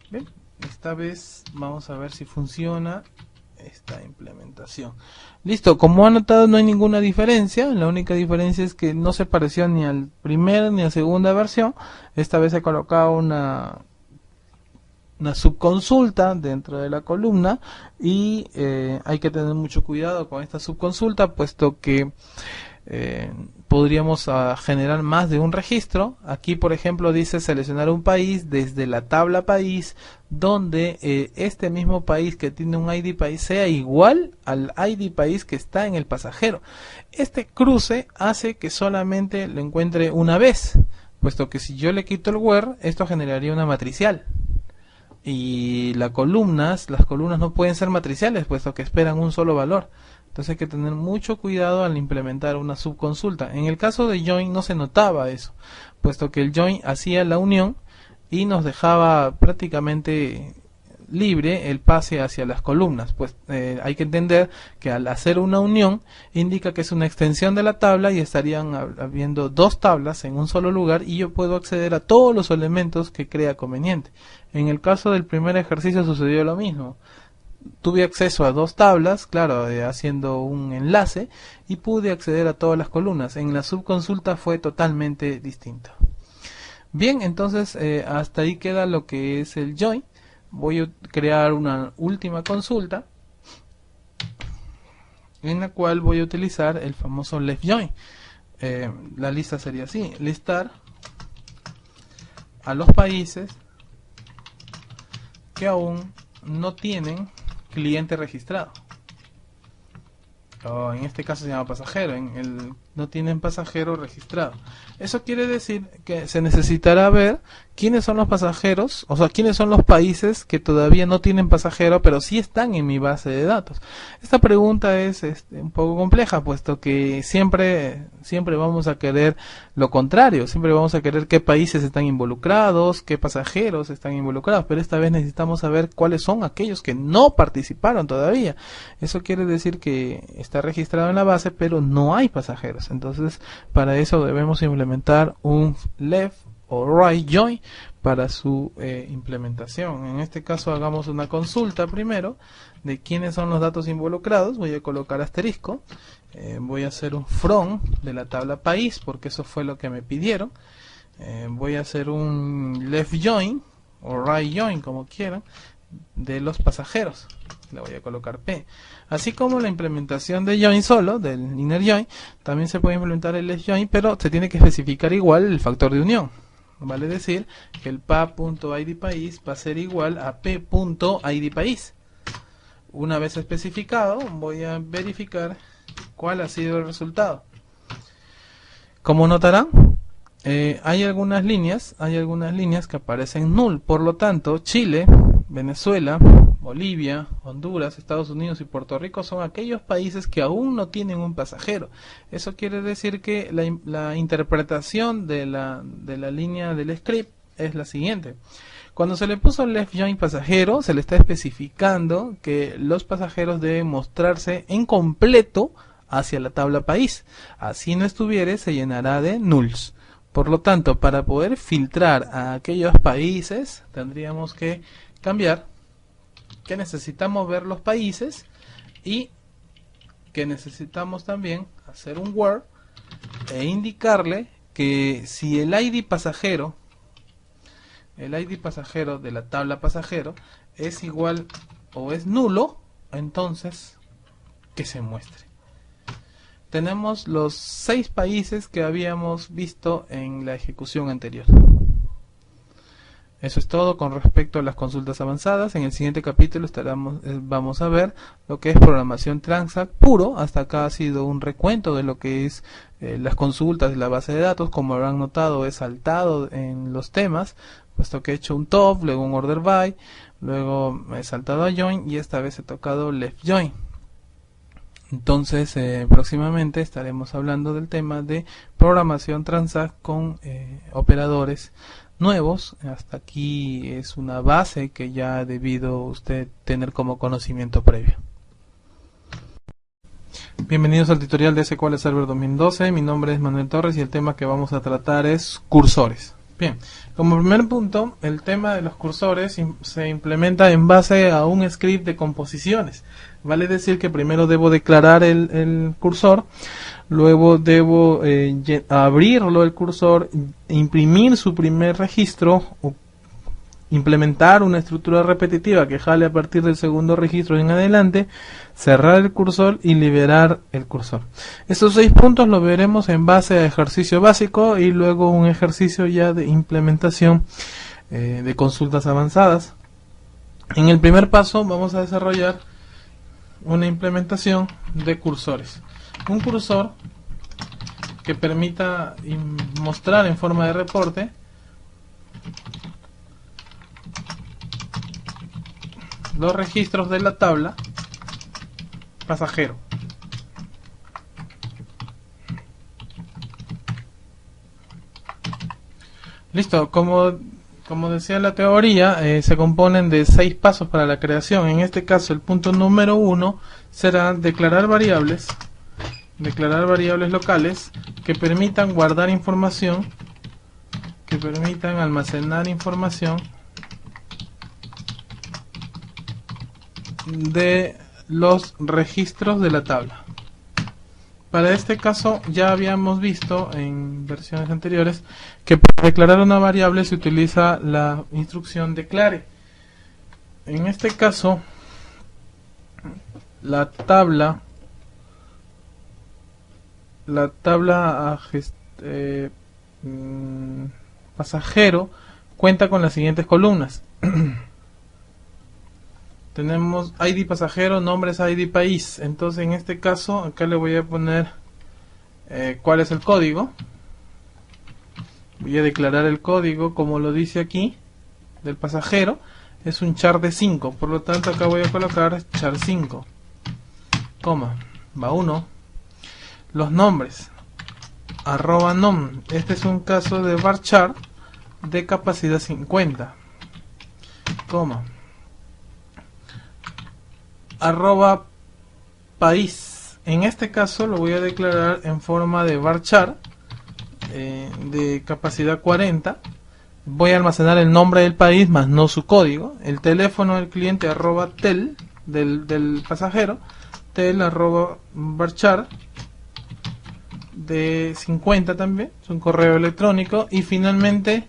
Bien, esta vez vamos a ver si funciona esta implementación. Listo, como han notado no hay ninguna diferencia, la única diferencia es que no se pareció ni al primer ni a segunda versión. Esta vez he colocado una subconsulta dentro de la columna y hay que tener mucho cuidado con esta subconsulta, puesto que podríamos generar más de un registro. Aquí por ejemplo dice seleccionar un país desde la tabla país, donde este mismo país que tiene un ID país sea igual al ID país que está en el pasajero. Este cruce hace que solamente lo encuentre una vez, puesto que si yo le quito el where, esto generaría una matricial. Y las columnas no pueden ser matriciales, puesto que esperan un solo valor. Entonces hay que tener mucho cuidado al implementar una subconsulta. En el caso de join no se notaba eso, puesto que el join hacía la unión y nos dejaba prácticamente libre el pase hacia las columnas. Pues hay que entender que al hacer una unión indica que es una extensión de la tabla y estarían habiendo dos tablas en un solo lugar, y yo puedo acceder a todos los elementos que crea conveniente. En el caso del primer ejercicio sucedió lo mismo. Tuve acceso a dos tablas, claro, haciendo un enlace, y pude acceder a todas las columnas. En la subconsulta fue totalmente distinto. Bien, entonces hasta ahí queda lo que es el join. Voy a crear una última consulta en la cual voy a utilizar el famoso left join. La lista sería así: listar a los países que aún no tienen cliente registrado, o en este caso se llama pasajero, no tienen pasajero registrado. Eso quiere decir que se necesitará ver quiénes son los pasajeros, o sea, quiénes son los países que todavía no tienen pasajero, pero sí están en mi base de datos. Esta pregunta es un poco compleja, puesto que siempre vamos a querer lo contrario, siempre vamos a querer qué países están involucrados, qué pasajeros están involucrados, pero esta vez necesitamos saber cuáles son aquellos que no participaron todavía. Eso quiere decir que está registrado en la base, pero no hay pasajeros. Entonces, para eso debemos implementar un left o right join para su implementación. En este caso hagamos una consulta primero de quiénes son los datos involucrados. Voy a colocar asterisco, voy a hacer un from de la tabla país, porque eso fue lo que me pidieron. Voy a hacer un left join o right join, como quieran, de los pasajeros. Le voy a colocar P. Así como la implementación de join solo, del inner join, también se puede implementar el left join, pero se tiene que especificar igual el factor de unión. Vale decir que el pa.idpaís va a ser igual a p.idpaís. Una vez especificado, voy a verificar cuál ha sido el resultado. Como notarán, hay algunas líneas que aparecen null. Por lo tanto, Chile, Venezuela, Bolivia, Honduras, Estados Unidos y Puerto Rico son aquellos países que aún no tienen un pasajero. Eso quiere decir que la interpretación de la línea del script es la siguiente. Cuando se le puso left join pasajero, se le está especificando que los pasajeros deben mostrarse en completo hacia la tabla país. Así no estuviere, se llenará de nulls. Por lo tanto, para poder filtrar a aquellos países, tendríamos que cambiar que necesitamos ver los países y que necesitamos también hacer un where e indicarle que si el ID pasajero de la tabla pasajero es igual o es nulo, entonces que se muestre. Tenemos los 6 países que habíamos visto en la ejecución anterior. Eso es todo con respecto a las consultas avanzadas. En el siguiente capítulo vamos a ver lo que es programación Transact puro. Hasta acá ha sido un recuento de lo que es las consultas de la base de datos. Como habrán notado, he saltado en los temas, puesto que he hecho un top, luego un order by, luego me he saltado a join y esta vez he tocado left join. Entonces, próximamente estaremos hablando del tema de programación Transact con operadores nuevos. Hasta aquí es una base que ya ha debido usted tener como conocimiento previo. Bienvenidos al tutorial de SQL Server 2012. Mi nombre es Manuel Torres y el tema que vamos a tratar es cursores. Bien, como primer punto, el tema de los cursores se implementa en base a un script de composiciones. Vale decir que primero debo declarar el cursor, luego debo abrirlo el cursor, imprimir su primer registro, implementar una estructura repetitiva que jale a partir del segundo registro en adelante, cerrar el cursor y liberar el cursor. Estos 6 puntos lo veremos en base a ejercicio básico y luego un ejercicio ya de implementación de consultas avanzadas. En el primer paso vamos a desarrollar una implementación de cursores. Un cursor que permita mostrar en forma de reporte los registros de la tabla pasajero. Listo, como decía la teoría, se componen de 6 pasos para la creación. En este caso el punto número 1 será declarar variables locales que permitan guardar información, que permitan almacenar información de los registros de la tabla. Para este caso ya habíamos visto en versiones anteriores que para declarar una variable se utiliza la instrucción declare. En este caso la tabla pasajero cuenta con las siguientes columnas. Tenemos ID pasajero, nombres ID país. Entonces en este caso acá le voy a poner cuál es el código. Voy a declarar el código como lo dice aquí del pasajero. Es un char de 5, por lo tanto acá voy a colocar char 5, coma, va 1. Los nombres, @nom. Este es un caso de varchar de capacidad 50, coma, @país. En este caso lo voy a declarar en forma de varchar de capacidad 40. Voy a almacenar el nombre del país más no su código. El teléfono del cliente @tel del pasajero, tel @varchar de 50 también, es un correo electrónico. Y finalmente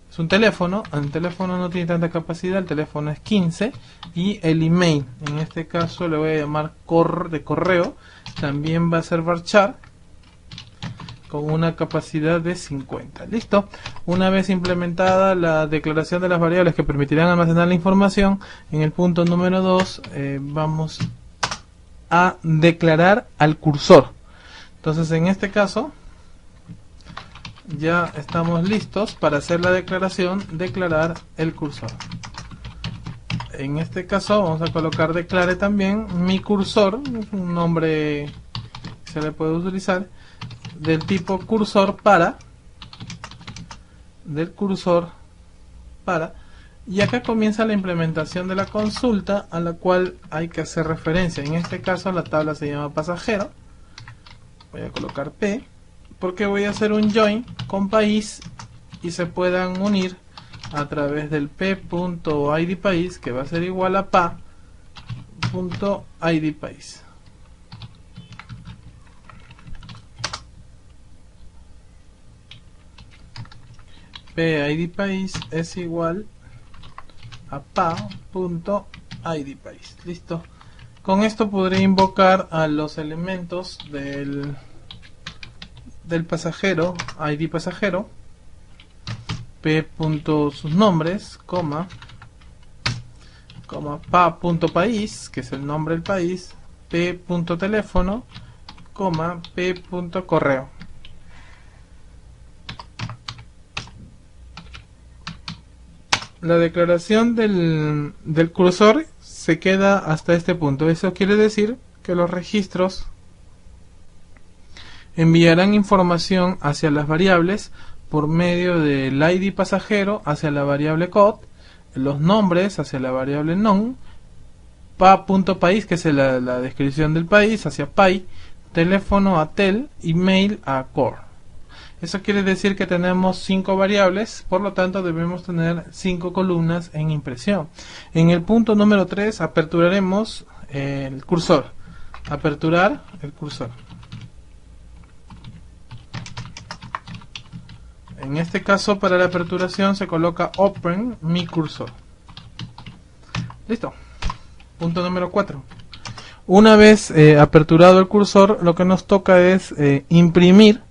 es un teléfono. El teléfono no tiene tanta capacidad, el teléfono es 15. Y el email, en este caso le voy a llamar de correo, también va a ser varchar con una capacidad de 50. Listo. Una vez implementada la declaración de las variables que permitirán almacenar la información, en el punto número 2 vamos a declarar al cursor. Entonces en este caso ya estamos listos para hacer la declaración, declarar el cursor. En este caso vamos a colocar declare también mi cursor, un nombre que se le puede utilizar, del tipo cursor para, y acá comienza la implementación de la consulta a la cual hay que hacer referencia. En este caso la tabla se llama pasajero. Voy a colocar P porque voy a hacer un join con país y se puedan unir a través del p.id país, que va a ser igual a pa.id país. p.id país es igual a pa.id país. Listo. Con esto podré invocar a los elementos del pasajero, ID pasajero, p. sus nombres, coma, pa.país, que es el nombre del país, p.teléfono, coma, p.correo. La declaración del cursor se queda hasta este punto. Eso quiere decir que los registros enviarán información hacia las variables por medio del ID pasajero hacia la variable code, los nombres hacia la variable non, pa.país, que es la descripción del país, hacia pay, teléfono a tel, email a core. Eso quiere decir que tenemos 5 variables, por lo tanto debemos tener 5 columnas en impresión. En el punto número 3 aperturaremos el cursor. Aperturar el cursor. En este caso, para la aperturación se coloca Open mi cursor. Listo. Punto número 4. Una vez aperturado el cursor, lo que nos toca es imprimir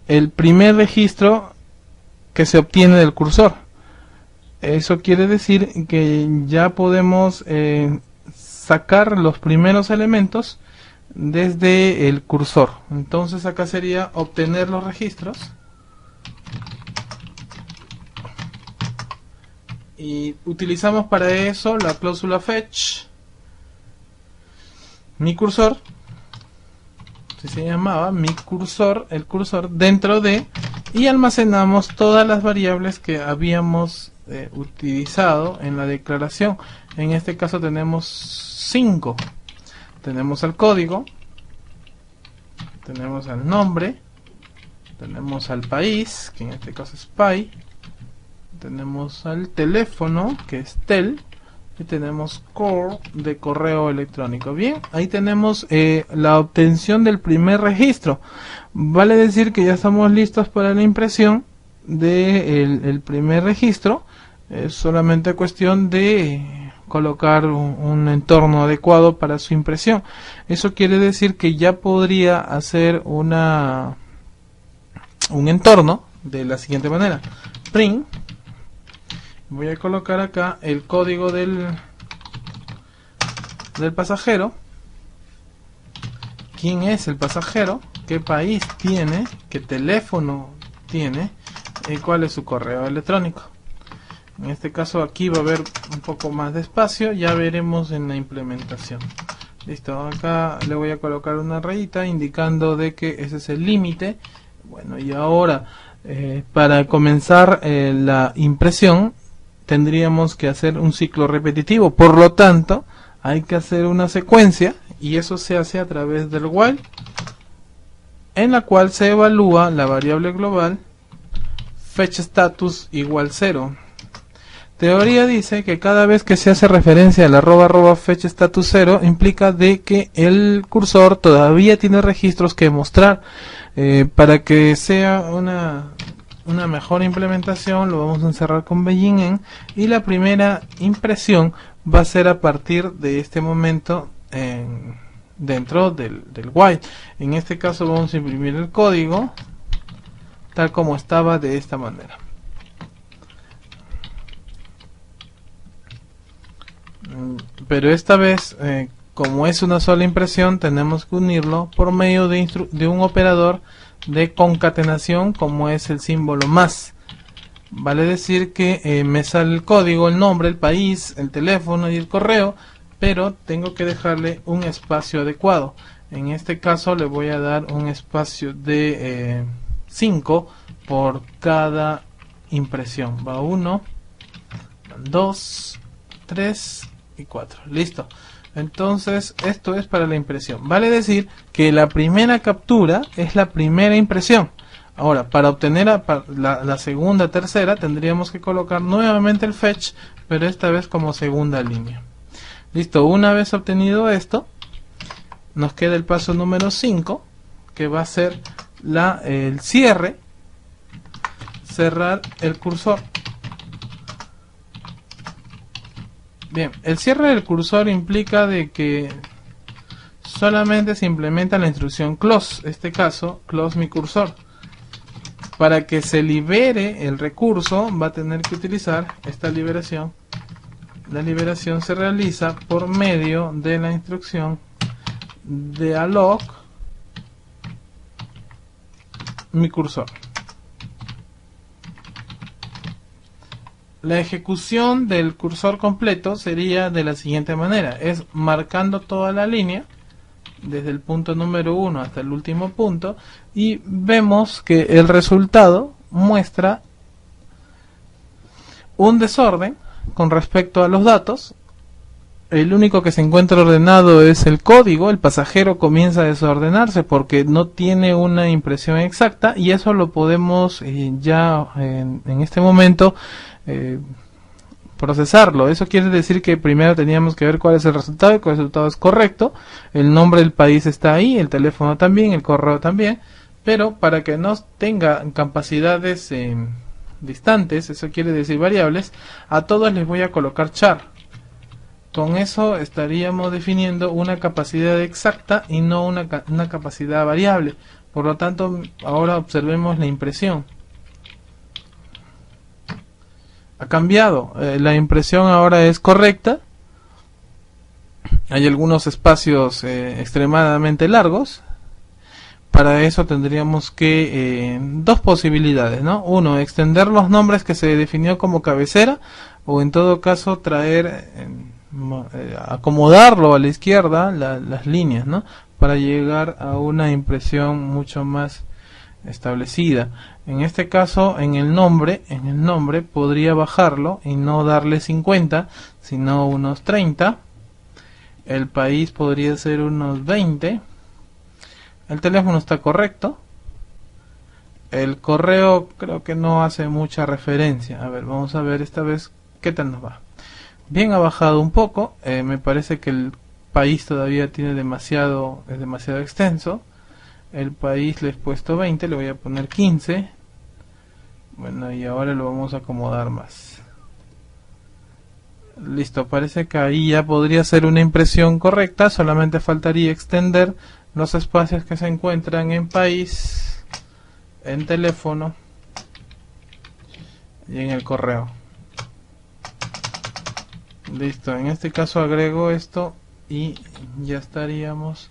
el primer registro que se obtiene del cursor. Eso quiere decir que ya podemos sacar los primeros elementos desde el cursor. Entonces acá sería obtener los registros y utilizamos para eso la cláusula fetch mi cursor, así se llamaba, mi cursor, el cursor dentro de, y almacenamos todas las variables que habíamos utilizado en la declaración. En este caso tenemos 5. Tenemos el código, tenemos el nombre, tenemos al país, que en este caso es pay, tenemos al teléfono, que es tel, y tenemos core de correo electrónico. Bien, ahí tenemos la obtención del primer registro. Vale decir que ya estamos listos para la impresión del primer registro. Es solamente cuestión de colocar un entorno adecuado para su impresión. Eso quiere decir que ya podría hacer un entorno de la siguiente manera. Print. Voy a colocar acá el código del pasajero. ¿Quién es el pasajero? ¿Qué país tiene? ¿Qué teléfono tiene? ¿Y cuál es su correo electrónico? En este caso aquí va a haber un poco más de espacio. Ya veremos en la implementación. Listo, acá le voy a colocar una rayita indicando de que ese es el límite. Bueno, y ahora para comenzar la impresión tendríamos que hacer un ciclo repetitivo, por lo tanto hay que hacer una secuencia, y eso se hace a través del while, en la cual se evalúa la variable global fetch status igual 0. Teoría dice que cada vez que se hace referencia al arroba fetch status 0 implica de que el cursor todavía tiene registros que mostrar. Para que sea una mejor implementación, lo vamos a encerrar con Beijing y la primera impresión va a ser a partir de este momento dentro del while. En este caso vamos a imprimir el código tal como estaba, de esta manera. Pero esta vez, como es una sola impresión, tenemos que unirlo por medio de un operador de concatenación, como es el símbolo más. Vale decir que me sale el código, el nombre, el país, el teléfono y el correo, pero tengo que dejarle un espacio adecuado. En este caso le voy a dar un espacio de 5 por cada impresión. Va 1, 2, 3 y 4. Listo. Entonces esto es para la impresión. Vale decir que la primera captura es la primera impresión. Ahora, para obtener la segunda, tercera, tendríamos que colocar nuevamente el fetch, pero esta vez como segunda línea. Listo, una vez obtenido esto, nos queda el paso número 5, que va a ser el cierre, cerrar el cursor. Bien, el cierre del cursor implica de que solamente se implementa la instrucción close, en este caso, close mi cursor. Para que se libere el recurso va a tener que utilizar esta liberación. La liberación se realiza por medio de la instrucción de alloc mi cursor. La ejecución del cursor completo sería de la siguiente manera: es marcando toda la línea desde el punto número 1 hasta el último punto, y vemos que el resultado muestra un desorden con respecto a los datos. El único que se encuentra ordenado es el código. El pasajero comienza a desordenarse porque no tiene una impresión exacta, y eso lo podemos ya en este momento procesarlo. Eso quiere decir que primero teníamos que ver cuál es el resultado, y que el resultado es correcto. El nombre del país está ahí, el teléfono también, el correo también, pero para que no tenga capacidades distantes, eso quiere decir variables, a todos les voy a colocar char. Con eso estaríamos definiendo una capacidad exacta y no una capacidad variable. Por lo tanto, ahora observemos la impresión. Ha cambiado. La impresión ahora es correcta. Hay algunos espacios extremadamente largos. Para eso tendríamos que dos posibilidades, ¿no? Uno, extender los nombres que se definió como cabecera, o en todo caso traer, acomodarlo a la izquierda las líneas, ¿no? Para llegar a una impresión mucho más establecida. En este caso, en el nombre podría bajarlo y no darle 50, sino unos 30. El país podría ser unos 20. El teléfono está correcto. El correo creo que no hace mucha referencia. A ver, vamos a ver esta vez qué tal nos va. Bien, ha bajado un poco. Me parece que el país todavía tiene es demasiado extenso. El país le he puesto 20, le voy a poner 15. Bueno, y ahora lo vamos a acomodar más. Listo, parece que ahí ya podría ser una impresión correcta. Solamente faltaría extender los espacios que se encuentran en país, en teléfono y en el correo. Listo, en este caso agrego esto y ya estaríamos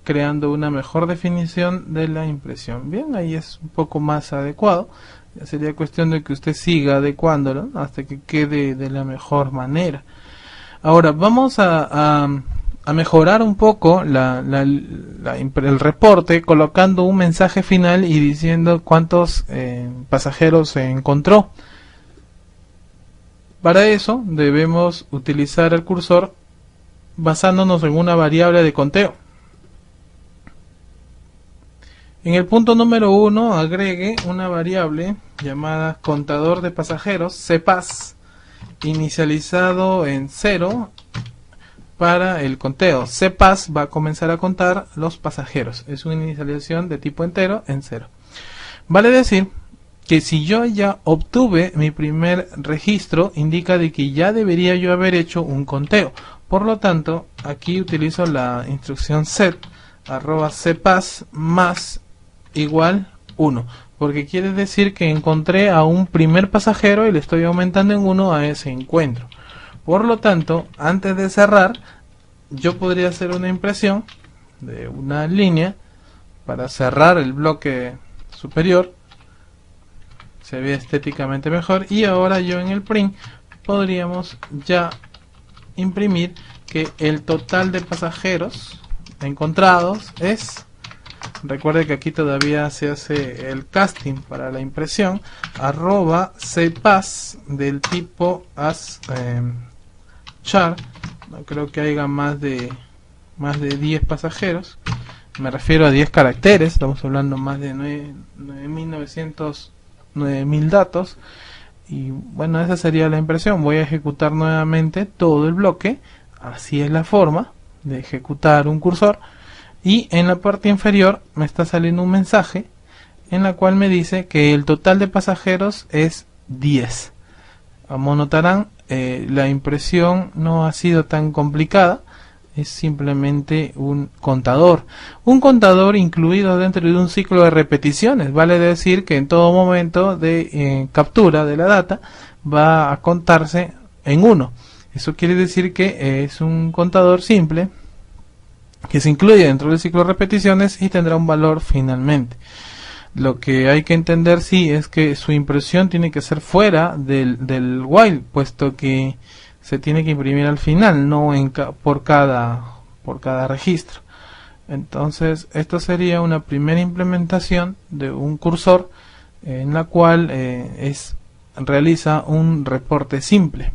creando una mejor definición de la impresión. Bien, ahí es un poco más adecuado. Ya sería cuestión de que usted siga adecuándolo hasta que quede de la mejor manera. Ahora vamos a mejorar un poco el reporte, colocando un mensaje final y diciendo cuántos pasajeros se encontró. Para eso debemos utilizar el cursor basándonos en una variable de conteo. En el punto número 1 agregue una variable llamada contador de pasajeros, CPAS, inicializado en 0 para el conteo. CPAS va a comenzar a contar los pasajeros. Es una inicialización de tipo entero en 0. Vale decir que si yo ya obtuve mi primer registro, indica de que ya debería yo haber hecho un conteo. Por lo tanto, aquí utilizo la instrucción set @cpas más igual 1, porque quiere decir que encontré a un primer pasajero y le estoy aumentando en 1 a ese encuentro. Por lo tanto, antes de cerrar, yo podría hacer una impresión de una línea para cerrar el bloque superior. Se ve estéticamente mejor. Y ahora yo en el print podríamos ya imprimir que el total de pasajeros encontrados es, recuerde que aquí todavía se hace el casting para la impresión, @cpas del tipo as char. No creo que haya más de 10 pasajeros, me refiero a 10 caracteres, estamos hablando más de 9.000 datos. Y bueno, esa sería la impresión. Voy a ejecutar nuevamente todo el bloque. Así es la forma de ejecutar un cursor. Y en la parte inferior me está saliendo un mensaje en la cual me dice que el total de pasajeros es 10. Como notarán, la impresión no ha sido tan complicada. Es simplemente un contador incluido dentro de un ciclo de repeticiones. Vale decir que en todo momento de captura de la data va a contarse en 1. Eso quiere decir que es un contador simple que se incluye dentro del ciclo de repeticiones y tendrá un valor finalmente. Lo que hay que entender sí es que su impresión tiene que ser fuera del while, puesto que se tiene que imprimir al final, no por cada registro. Entonces, esto sería una primera implementación de un cursor en la cual realiza un reporte simple.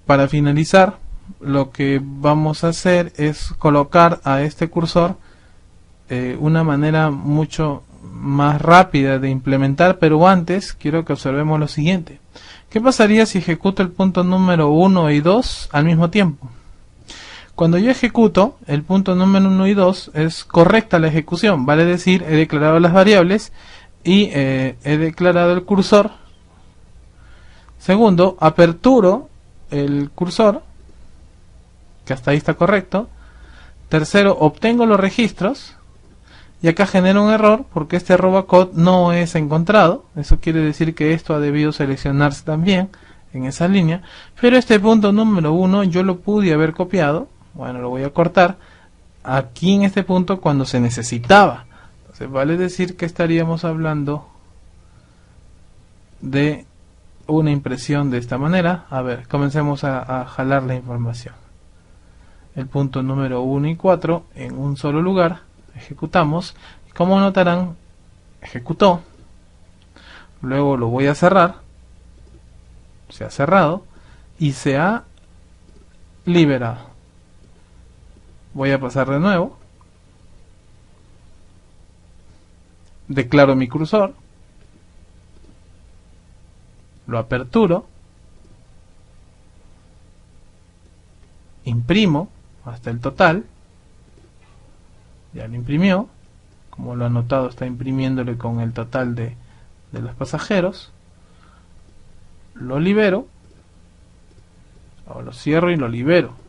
Para finalizar, lo que vamos a hacer es colocar a este cursor una manera mucho más rápida de implementar, pero antes quiero que observemos lo siguiente. ¿Qué pasaría si ejecuto el punto número 1 y 2 al mismo tiempo? Cuando yo ejecuto el punto número 1 y 2 es correcta la ejecución, vale decir, he declarado las variables y he declarado el cursor. Segundo, aperturo el cursor, que hasta ahí está correcto. Tercero, obtengo los registros y acá genera un error porque este @code no es encontrado. Eso quiere decir que esto ha debido seleccionarse también en esa línea, pero este punto número 1 yo lo pude haber copiado. Bueno, lo voy a cortar aquí en este punto cuando se necesitaba. Entonces vale decir que estaríamos hablando de una impresión de esta manera. A ver, comencemos a jalar la información. El punto número 1 y 4 en un solo lugar, ejecutamos, y como notarán, ejecutó. Luego lo voy a cerrar, se ha cerrado y se ha liberado. Voy a pasar de nuevo, declaro mi cursor, lo aperturo, imprimo hasta el total, ya lo imprimió, como lo ha notado está imprimiéndole con el total de los pasajeros, lo libero, o lo cierro y lo libero.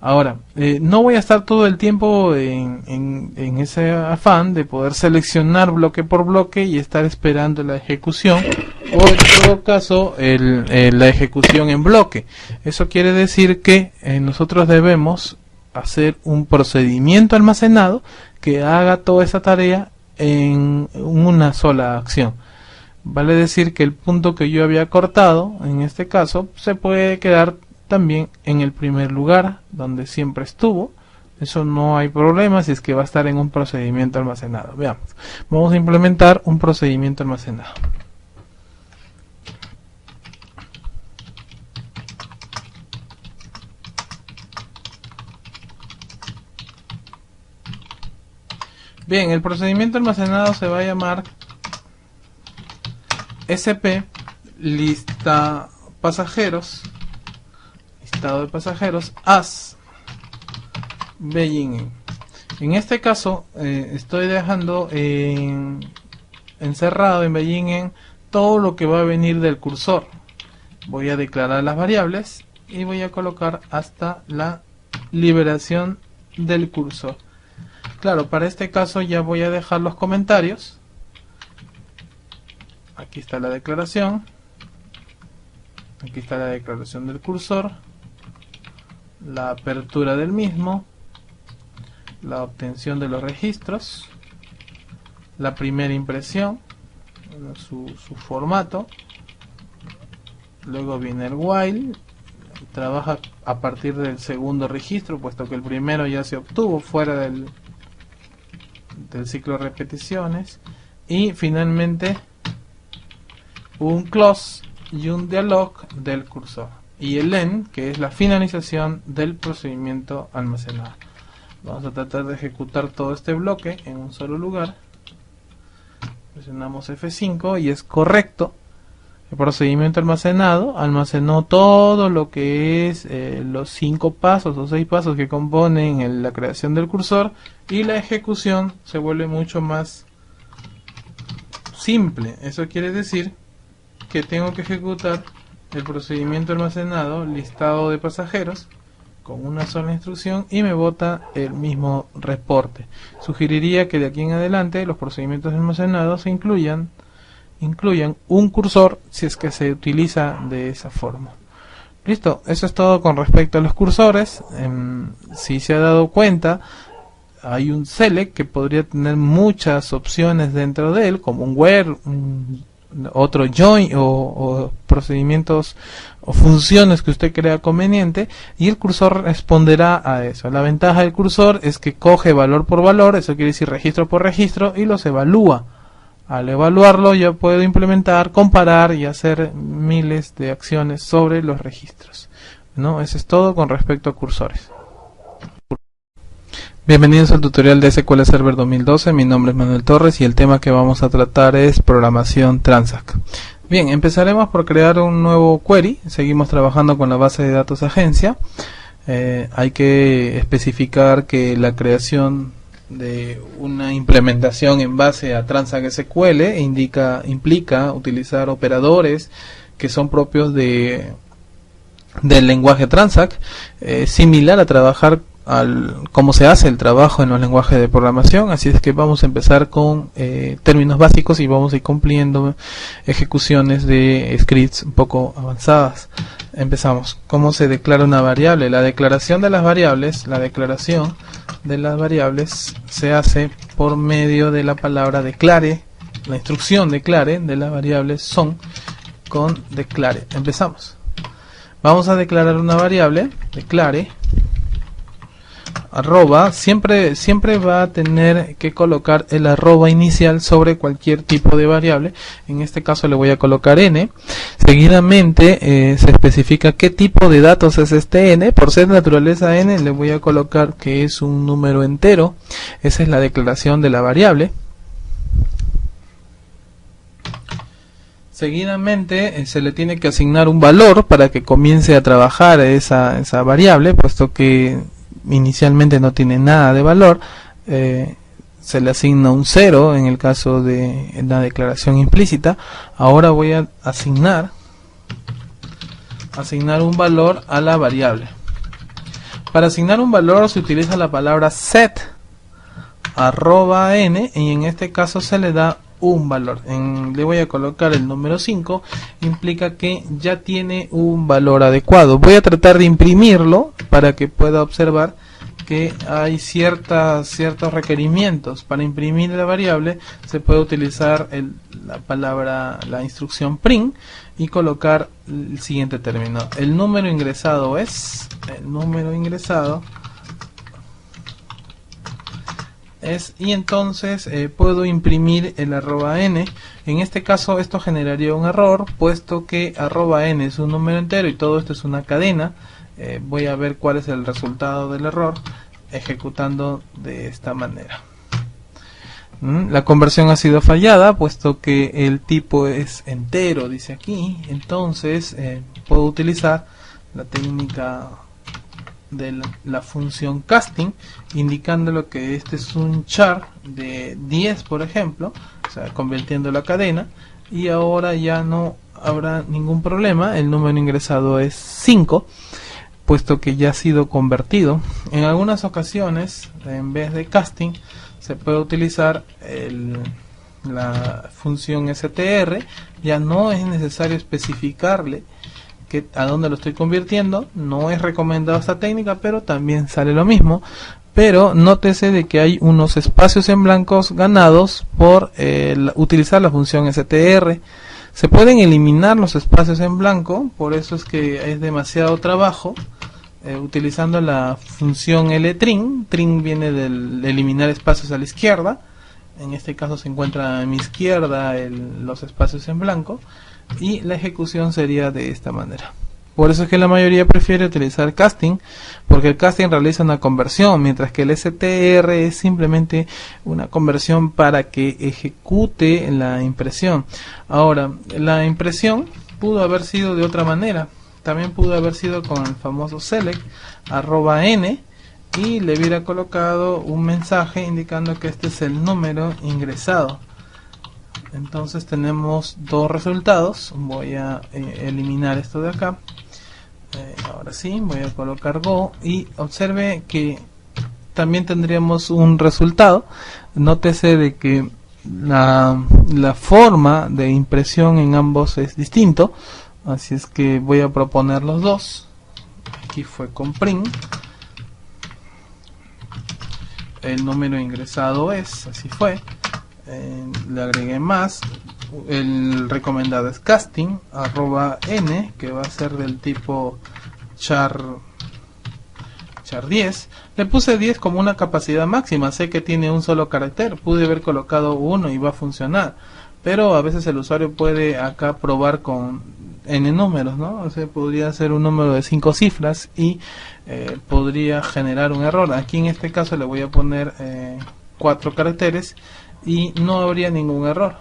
Ahora, no voy a estar todo el tiempo en ese afán de poder seleccionar bloque por bloque y estar esperando la ejecución, o en todo caso la ejecución en bloque. Eso quiere decir que nosotros debemos hacer un procedimiento almacenado que haga toda esa tarea en una sola acción. Vale decir que el punto que yo había cortado, en este caso, se puede quedar también en el primer lugar donde siempre estuvo. Eso no hay problema si es que va a estar en un procedimiento almacenado. Veamos, vamos a implementar un procedimiento almacenado. Bien, el procedimiento almacenado se va a llamar SP lista pasajeros, listado de pasajeros as Beijing. En este caso estoy dejando encerrado en Beijing todo lo que va a venir del cursor. Voy a declarar las variables y voy a colocar hasta la liberación del cursor. Claro, para este caso ya voy a dejar los comentarios. Aquí está la declaración. Aquí está la declaración del cursor, la apertura del mismo, la obtención de los registros, la primera impresión, su formato, luego viene el while, trabaja a partir del segundo registro, puesto que el primero ya se obtuvo fuera del ciclo de repeticiones, y finalmente un close y un dialog del cursor, y el end, que es la finalización del procedimiento almacenado. Vamos a tratar de ejecutar todo este bloque en un solo lugar. Presionamos F5 y es correcto. El procedimiento almacenado almacenó todo lo que es los 5 pasos o 6 pasos que componen la creación del cursor, y la ejecución se vuelve mucho más simple. Eso quiere decir que tengo que ejecutar el procedimiento almacenado listado de pasajeros con una sola instrucción y me bota el mismo reporte. Sugeriría que de aquí en adelante los procedimientos almacenados incluyan un cursor si es que se utiliza de esa forma. Listo, eso es todo con respecto a los cursores. Si se ha dado cuenta, hay un select que podría tener muchas opciones dentro de él, como un where, otro join o procedimientos o funciones que usted crea conveniente, y el cursor responderá a eso. La ventaja del cursor es que coge valor por valor, eso quiere decir registro por registro, y los evalúa. Al evaluarlo yo puedo implementar, comparar y hacer miles de acciones sobre los registros, ¿no? Eso es todo con respecto a cursores. Bienvenidos al tutorial de SQL Server 2012, mi nombre es Manuel Torres y el tema que vamos a tratar es programación Transact. Bien, empezaremos por crear un nuevo query, seguimos trabajando con la base de datos agencia. Hay que especificar que la creación de una implementación en base a Transact SQL implica utilizar operadores que son propios del lenguaje Transact, similar a trabajar cómo se hace el trabajo en los lenguajes de programación. Así es que vamos a empezar con términos básicos y vamos a ir cumpliendo ejecuciones de scripts un poco avanzadas. Empezamos. ¿Cómo se declara una variable? La declaración de las variables se hace por medio de la palabra declare. La instrucción declare de las variables son con declare. Empezamos. Vamos a declarar una variable, declare arroba, siempre va a tener que colocar el arroba inicial sobre cualquier tipo de variable. En este caso le voy a colocar n. Seguidamente se especifica qué tipo de datos es este n. Por ser naturaleza n le voy a colocar que es un número entero. Esa es la declaración de la variable. Seguidamente se le tiene que asignar un valor para que comience a trabajar esa variable, puesto que inicialmente no tiene nada de valor. Se le asigna un 0 en el caso de la declaración implícita. Ahora voy a asignar un valor a la variable. Para asignar un valor se utiliza la palabra set arroba n, y en este caso se le da un valor. Le voy a colocar el número 5, implica que ya tiene un valor adecuado. Voy a tratar de imprimirlo para que pueda observar que hay ciertos requerimientos. Para imprimir la variable se puede utilizar la instrucción print y colocar el siguiente término. El número ingresado es, y entonces puedo imprimir el arroba n. En este caso esto generaría un error, puesto que arroba n es un número entero y todo esto es una cadena. Voy a ver cuál es el resultado del error ejecutando de esta manera. La conversión ha sido fallada, puesto que el tipo es entero, dice aquí. Entonces puedo utilizar la técnica de la función casting, indicándolo que este es un char de 10, por ejemplo, o sea, convirtiendo la cadena, y ahora ya no habrá ningún problema. El número ingresado es 5, puesto que ya ha sido convertido. En algunas ocasiones, en vez de casting, se puede utilizar la función str. Ya no es necesario especificarle a dónde lo estoy convirtiendo. No es recomendada esta técnica, pero también sale lo mismo. Pero nótese de que hay unos espacios en blancos ganados por utilizar la función str. Se pueden eliminar los espacios en blanco, por eso es que es demasiado trabajo utilizando la función ltrim. Trim viene del eliminar espacios a la izquierda. En este caso se encuentra a mi izquierda los espacios en blanco, y la ejecución sería de esta manera. Por eso es que la mayoría prefiere utilizar casting, porque el casting realiza una conversión, mientras que el str es simplemente una conversión para que ejecute la impresión. Ahora, la impresión pudo haber sido de otra manera. También pudo haber sido con el famoso select arroba n, y le hubiera colocado un mensaje indicando que este es el número ingresado. Entonces tenemos dos resultados. Voy a eliminar esto de acá. Ahora sí, voy a colocar go, y observe que también tendríamos un resultado. Nótese de que la forma de impresión en ambos es distinto, así es que voy a proponer los dos. Aquí fue con print, el número ingresado es, así fue. Le agregué más, el recomendado es casting @n, que va a ser del tipo char 10. Le puse 10 como una capacidad máxima, sé que tiene un solo carácter, pude haber colocado 1 y va a funcionar, pero a veces el usuario puede acá probar con n números, ¿no? O sea, podría ser un número de 5 cifras y podría generar un error. Aquí en este caso le voy a poner 4 caracteres y no habría ningún error.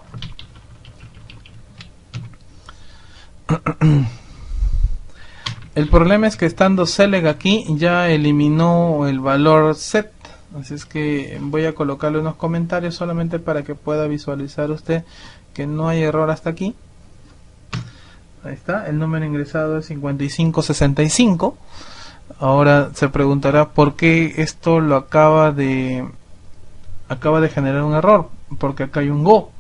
El problema es que estando select aquí ya eliminó el valor set, así es que voy a colocarle unos comentarios solamente para que pueda visualizar usted que no hay error hasta aquí. Ahí está, el número ingresado es 5565. Ahora se preguntará por qué esto lo acaba de generar un error, porque acá hay un go.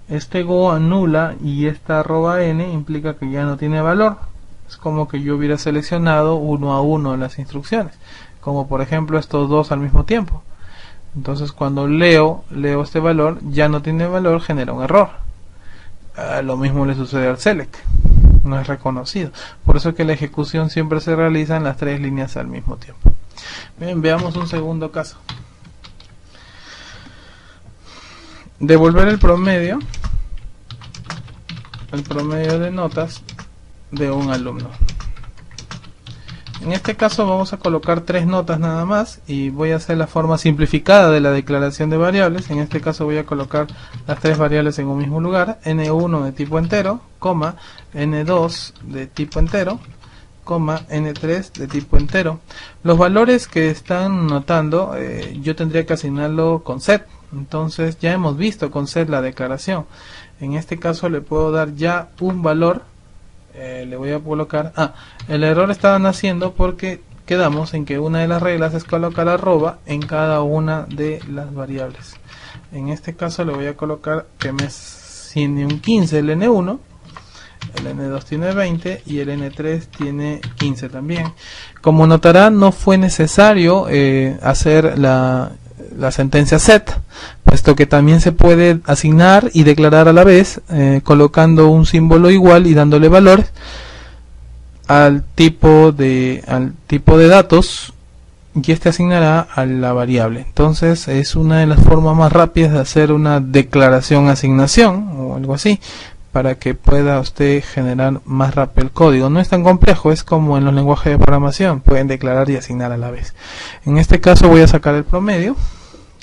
Este go anula y esta @n implica que ya no tiene valor. Es como que yo hubiera seleccionado uno a uno las instrucciones, como por ejemplo estos dos al mismo tiempo. Entonces cuando leo este valor, ya no tiene valor, genera un error. Lo mismo le sucede al select, no es reconocido. Por eso es que la ejecución siempre se realiza en las 3 líneas al mismo tiempo. Bien, veamos un segundo caso. Devolver el promedio de notas de un alumno. En este caso vamos a colocar 3 notas nada más y voy a hacer la forma simplificada de la declaración de variables. En este caso voy a colocar las 3 variables en un mismo lugar: n1 de tipo entero, coma, n2 de tipo entero, coma, n3 de tipo entero. Los valores que están notando yo tendría que asignarlo con set. Entonces ya hemos visto con set la declaración. En este caso le puedo dar ya un valor. Le voy a colocar, el error estaba naciendo porque quedamos en que una de las reglas es colocar arroba en cada una de las variables. En este caso le voy a colocar que me tiene un 15 el n1, el n2 tiene 20 y el n3 tiene 15 también. Como notará, no fue necesario hacer la sentencia set, puesto que también se puede asignar y declarar a la vez, colocando un símbolo igual y dándole valores al tipo de datos, y este asignará a la variable. Entonces es una de las formas más rápidas de hacer una declaración asignación o algo así, para que pueda usted generar más rápido el código. No es tan complejo, es como en los lenguajes de programación, pueden declarar y asignar a la vez. En este caso voy a sacar el promedio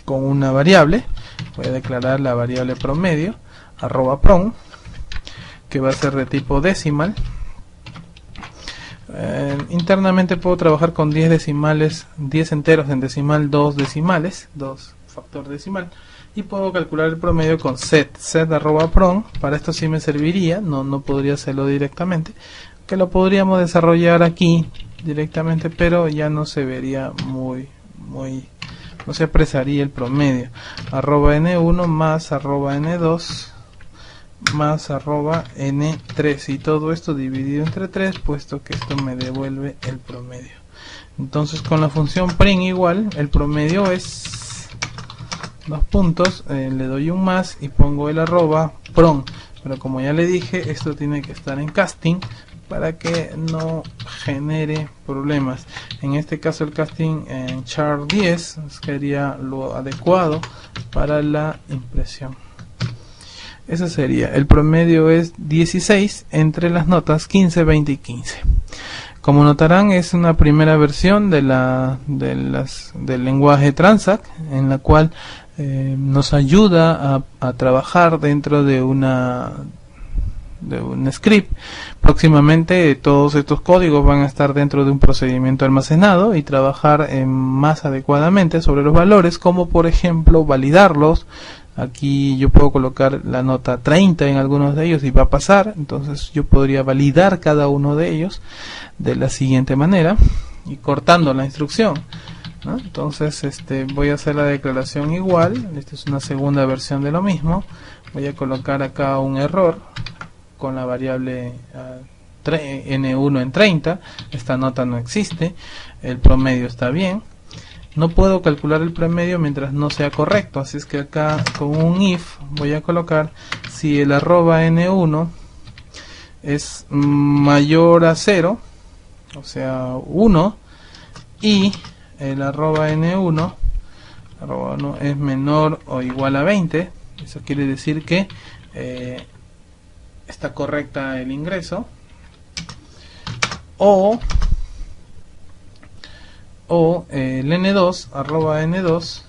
con una variable. Voy a declarar la variable promedio @prom, que va a ser de tipo decimal. Internamente puedo trabajar con 10 decimales, 10 enteros en decimal, 2 decimales, 2 factor decimal, y puedo calcular el promedio con set @prom. Para esto sí me serviría, no podría hacerlo directamente, que lo podríamos desarrollar aquí directamente, pero ya no se vería no se apresaría el promedio. @n1 más @n2 más @n3, y todo esto dividido entre 3, puesto que esto me devuelve el promedio. Entonces con la función print igual, el promedio es 2 puntos, le doy un más y pongo el @prom, pero como ya le dije, esto tiene que estar en casting para que no genere problemas. En este caso el casting en char 10 sería lo adecuado para la impresión. Eso sería, el promedio es 16 entre las notas 15, 20 y 15. Como notarán, es una primera versión del lenguaje Transact, en la cual nos ayuda a trabajar dentro de un script. Próximamente todos estos códigos van a estar dentro de un procedimiento almacenado y trabajar más adecuadamente sobre los valores, como por ejemplo validarlos. Aquí yo puedo colocar la nota 30 en algunos de ellos y va a pasar. Entonces yo podría validar cada uno de ellos de la siguiente manera, y cortando la instrucción, ¿no? Entonces voy a hacer la declaración igual. Esta es una segunda versión de lo mismo. Voy a colocar acá un error con la variable n1 en 30. Esta nota no existe, el promedio está bien, no puedo calcular el promedio mientras no sea correcto, así es que acá con un if voy a colocar si el arroba n1 es mayor a 0, o sea 1, y el arroba n1 es menor o igual a 20, eso quiere decir que está correcta el ingreso, o el n2 arroba n2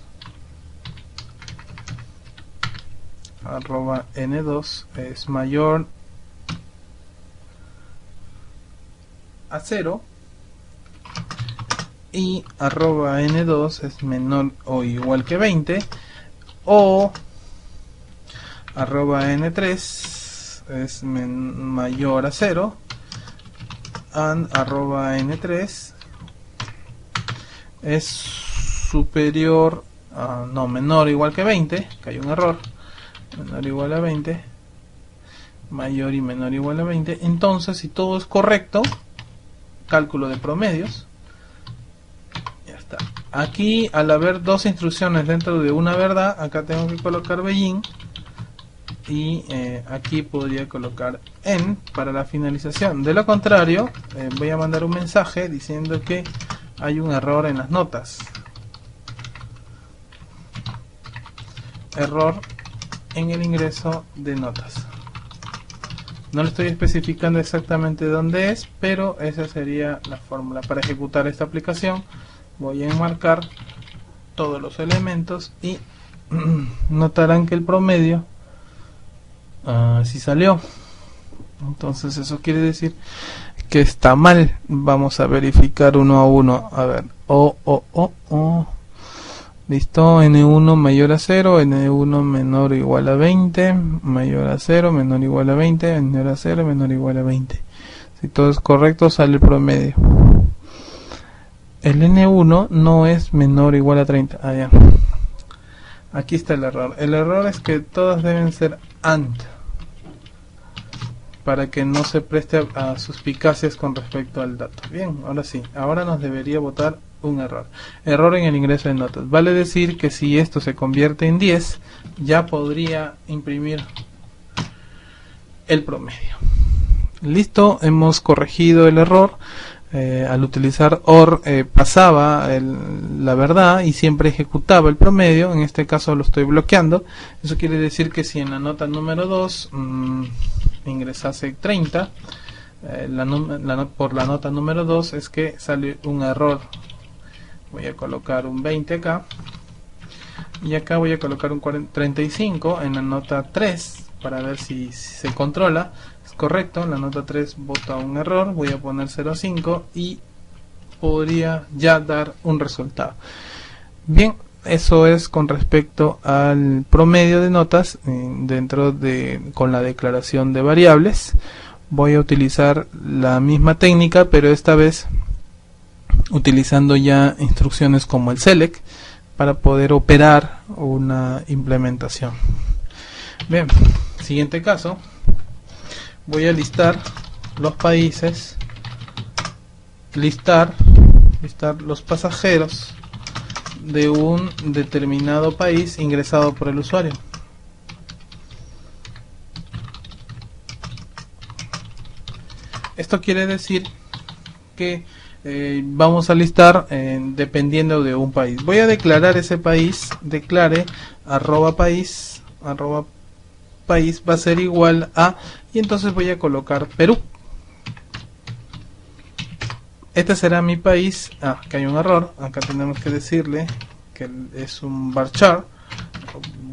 es mayor a 0 y arroba n2 es menor o igual que 20, o arroba n3 es mayor a 0 and arroba n3 es superior a, no, menor o igual que 20, que hay un error, menor o igual a 20, mayor y menor o igual a 20. Entonces, si todo es correcto, cálculo de promedios, ya está. Aquí, al haber dos instrucciones dentro de una verdad, acá tengo que colocar begin, y aquí podría colocar en para la finalización. De lo contrario, voy a mandar un mensaje diciendo que hay un error en las notas, error en el ingreso de notas. No le estoy especificando exactamente dónde es, pero esa sería la fórmula para ejecutar esta aplicación. Voy a enmarcar todos los elementos y notarán que el promedio sí salió. Entonces eso quiere decir que está mal. Vamos a verificar uno a uno. A ver, listo, n1 mayor a 0, n1 menor o igual a 20, mayor a 0, menor o igual a 20, menor a 0, menor o igual a 20. Si todo es correcto, sale el promedio. El n1 no es menor o igual a 30. Ah, ya. Aquí está el error. El error es que todas deben ser AND, para que no se preste a suspicacias con respecto al dato. Bien, ahora sí, ahora nos debería botar un error. Error en el ingreso de notas. Vale decir que si esto se convierte en 10, ya podría imprimir el promedio. Listo, hemos corregido el error. Al utilizar OR pasaba la verdad y siempre ejecutaba el promedio. En este caso lo estoy bloqueando. Eso quiere decir que si en la nota número 2 ingresase 30, por la nota número 2 es que sale un error. Voy a colocar un 20 acá, y acá voy a colocar un 35 en la nota 3 para ver si se controla. Es correcto, en la nota 3 bota un error. Voy a poner 0,5 y podría ya dar un resultado. Bien, eso es con respecto al promedio de notas con la declaración de variables. Voy a utilizar la misma técnica, pero esta vez utilizando ya instrucciones como el select para poder operar una implementación. Bien, siguiente caso, voy a listar los países, listar los pasajeros de un determinado país ingresado por el usuario. Esto quiere decir que vamos a listar dependiendo de un país. Voy a declarar ese país, declare @país va a ser igual a, y entonces voy a colocar Perú. Este será mi país. Acá hay un error, acá tenemos que decirle que es un varchar.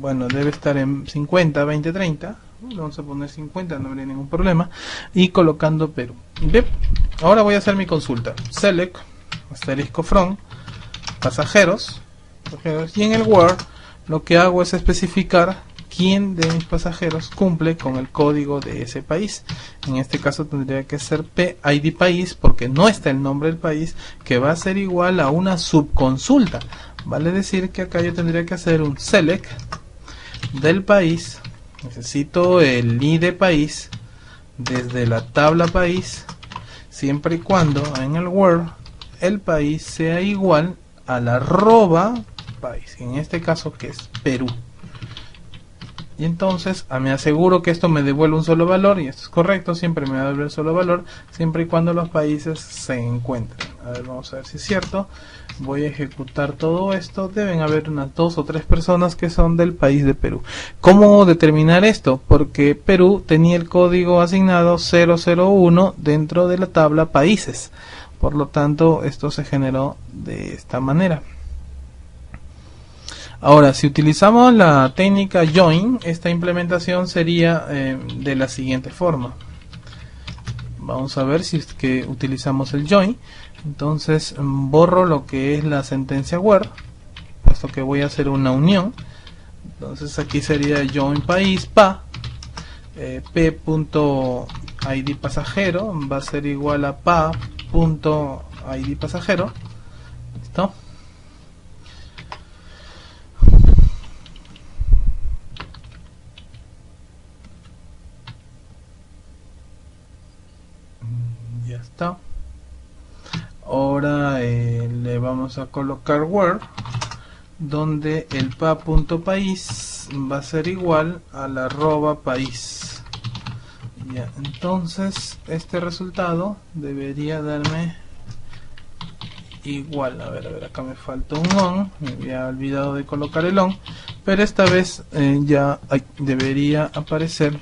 Bueno, debe estar en 50, 20, 30. Vamos a poner 50, no habría ningún problema. Y colocando Perú. Bien, ahora voy a hacer mi consulta. Select asterisco from pasajeros, y en el Word lo que hago es especificar quién de mis pasajeros cumple con el código de ese país. En este caso tendría que ser PID país, porque no está el nombre del país, que va a ser igual a una subconsulta. Vale decir que acá yo tendría que hacer un select del país. Necesito el ID país desde la tabla país, siempre y cuando en el Word el país sea igual al arroba país, en este caso que es Perú. Y entonces me aseguro que esto me devuelve un solo valor, y esto es correcto, siempre me va a devolver un solo valor, siempre y cuando los países se encuentren. A ver, vamos a ver si es cierto. Voy a ejecutar todo esto. Deben haber unas 2 o 3 personas que son del país de Perú. ¿Cómo determinar esto? Porque Perú tenía el código asignado 001 dentro de la tabla países. Por lo tanto, esto se generó de esta manera. Ahora, si utilizamos la técnica join, esta implementación sería de la siguiente forma. Vamos a ver si es que utilizamos el join. Entonces borro lo que es la sentencia where, puesto que voy a hacer una unión. Entonces aquí sería join país pa p.id pasajero va a ser igual a pa.id pasajero. ¿Listo? Ya está. Ahora le vamos a colocar where, donde el pa.país va a ser igual al arroba país. Ya, entonces este resultado debería darme igual. A ver, acá me falta un on, me había olvidado de colocar el on, pero esta vez ya debería aparecer.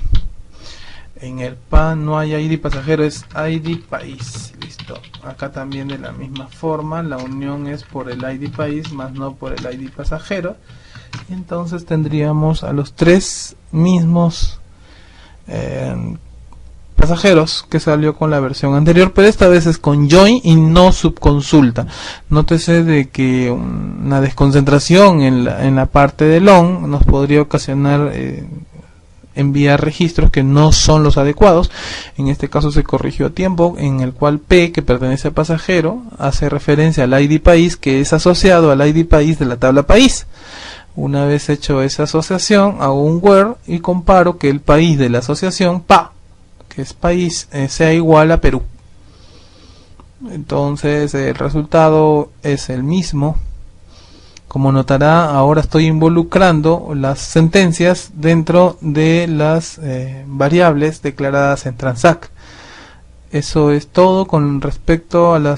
En el PA no hay ID pasajero, es ID país. Listo. Acá también de la misma forma, la unión es por el ID país más no por el ID pasajero. Y entonces tendríamos a los 3 mismos pasajeros que salió con la versión anterior, pero esta vez es con join y no subconsulta. Nótese de que una desconcentración en la parte del on nos podría ocasionar enviar registros que no son los adecuados. En este caso se corrigió a tiempo, en el cual P, que pertenece al pasajero, hace referencia al ID país, que es asociado al ID país de la tabla país. Una vez hecho esa asociación, hago un where y comparo que el país de la asociación PA, que es país, sea igual a Perú. Entonces el resultado es el mismo. Como notará, ahora estoy involucrando las sentencias dentro de las variables declaradas en Transact. Eso es todo con respecto a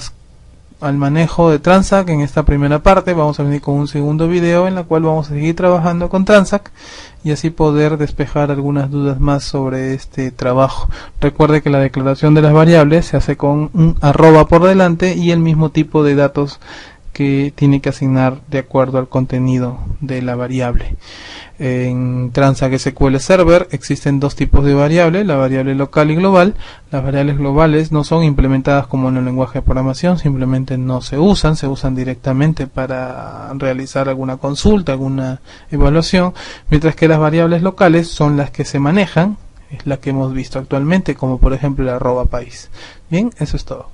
al manejo de Transact en esta primera parte. Vamos a venir con un segundo video en la cual vamos a seguir trabajando con Transact y así poder despejar algunas dudas más sobre este trabajo. Recuerde que la declaración de las variables se hace con un arroba por delante y el mismo tipo de datos que tiene que asignar de acuerdo al contenido de la variable. En Transact SQL Server existen 2 tipos de variables, la variable local y global. Las variables globales no son implementadas como en el lenguaje de programación, simplemente no se usan directamente para realizar alguna consulta, alguna evaluación, mientras que las variables locales son las que se manejan, es la que hemos visto actualmente, como por ejemplo el arroba país. Bien, eso es todo.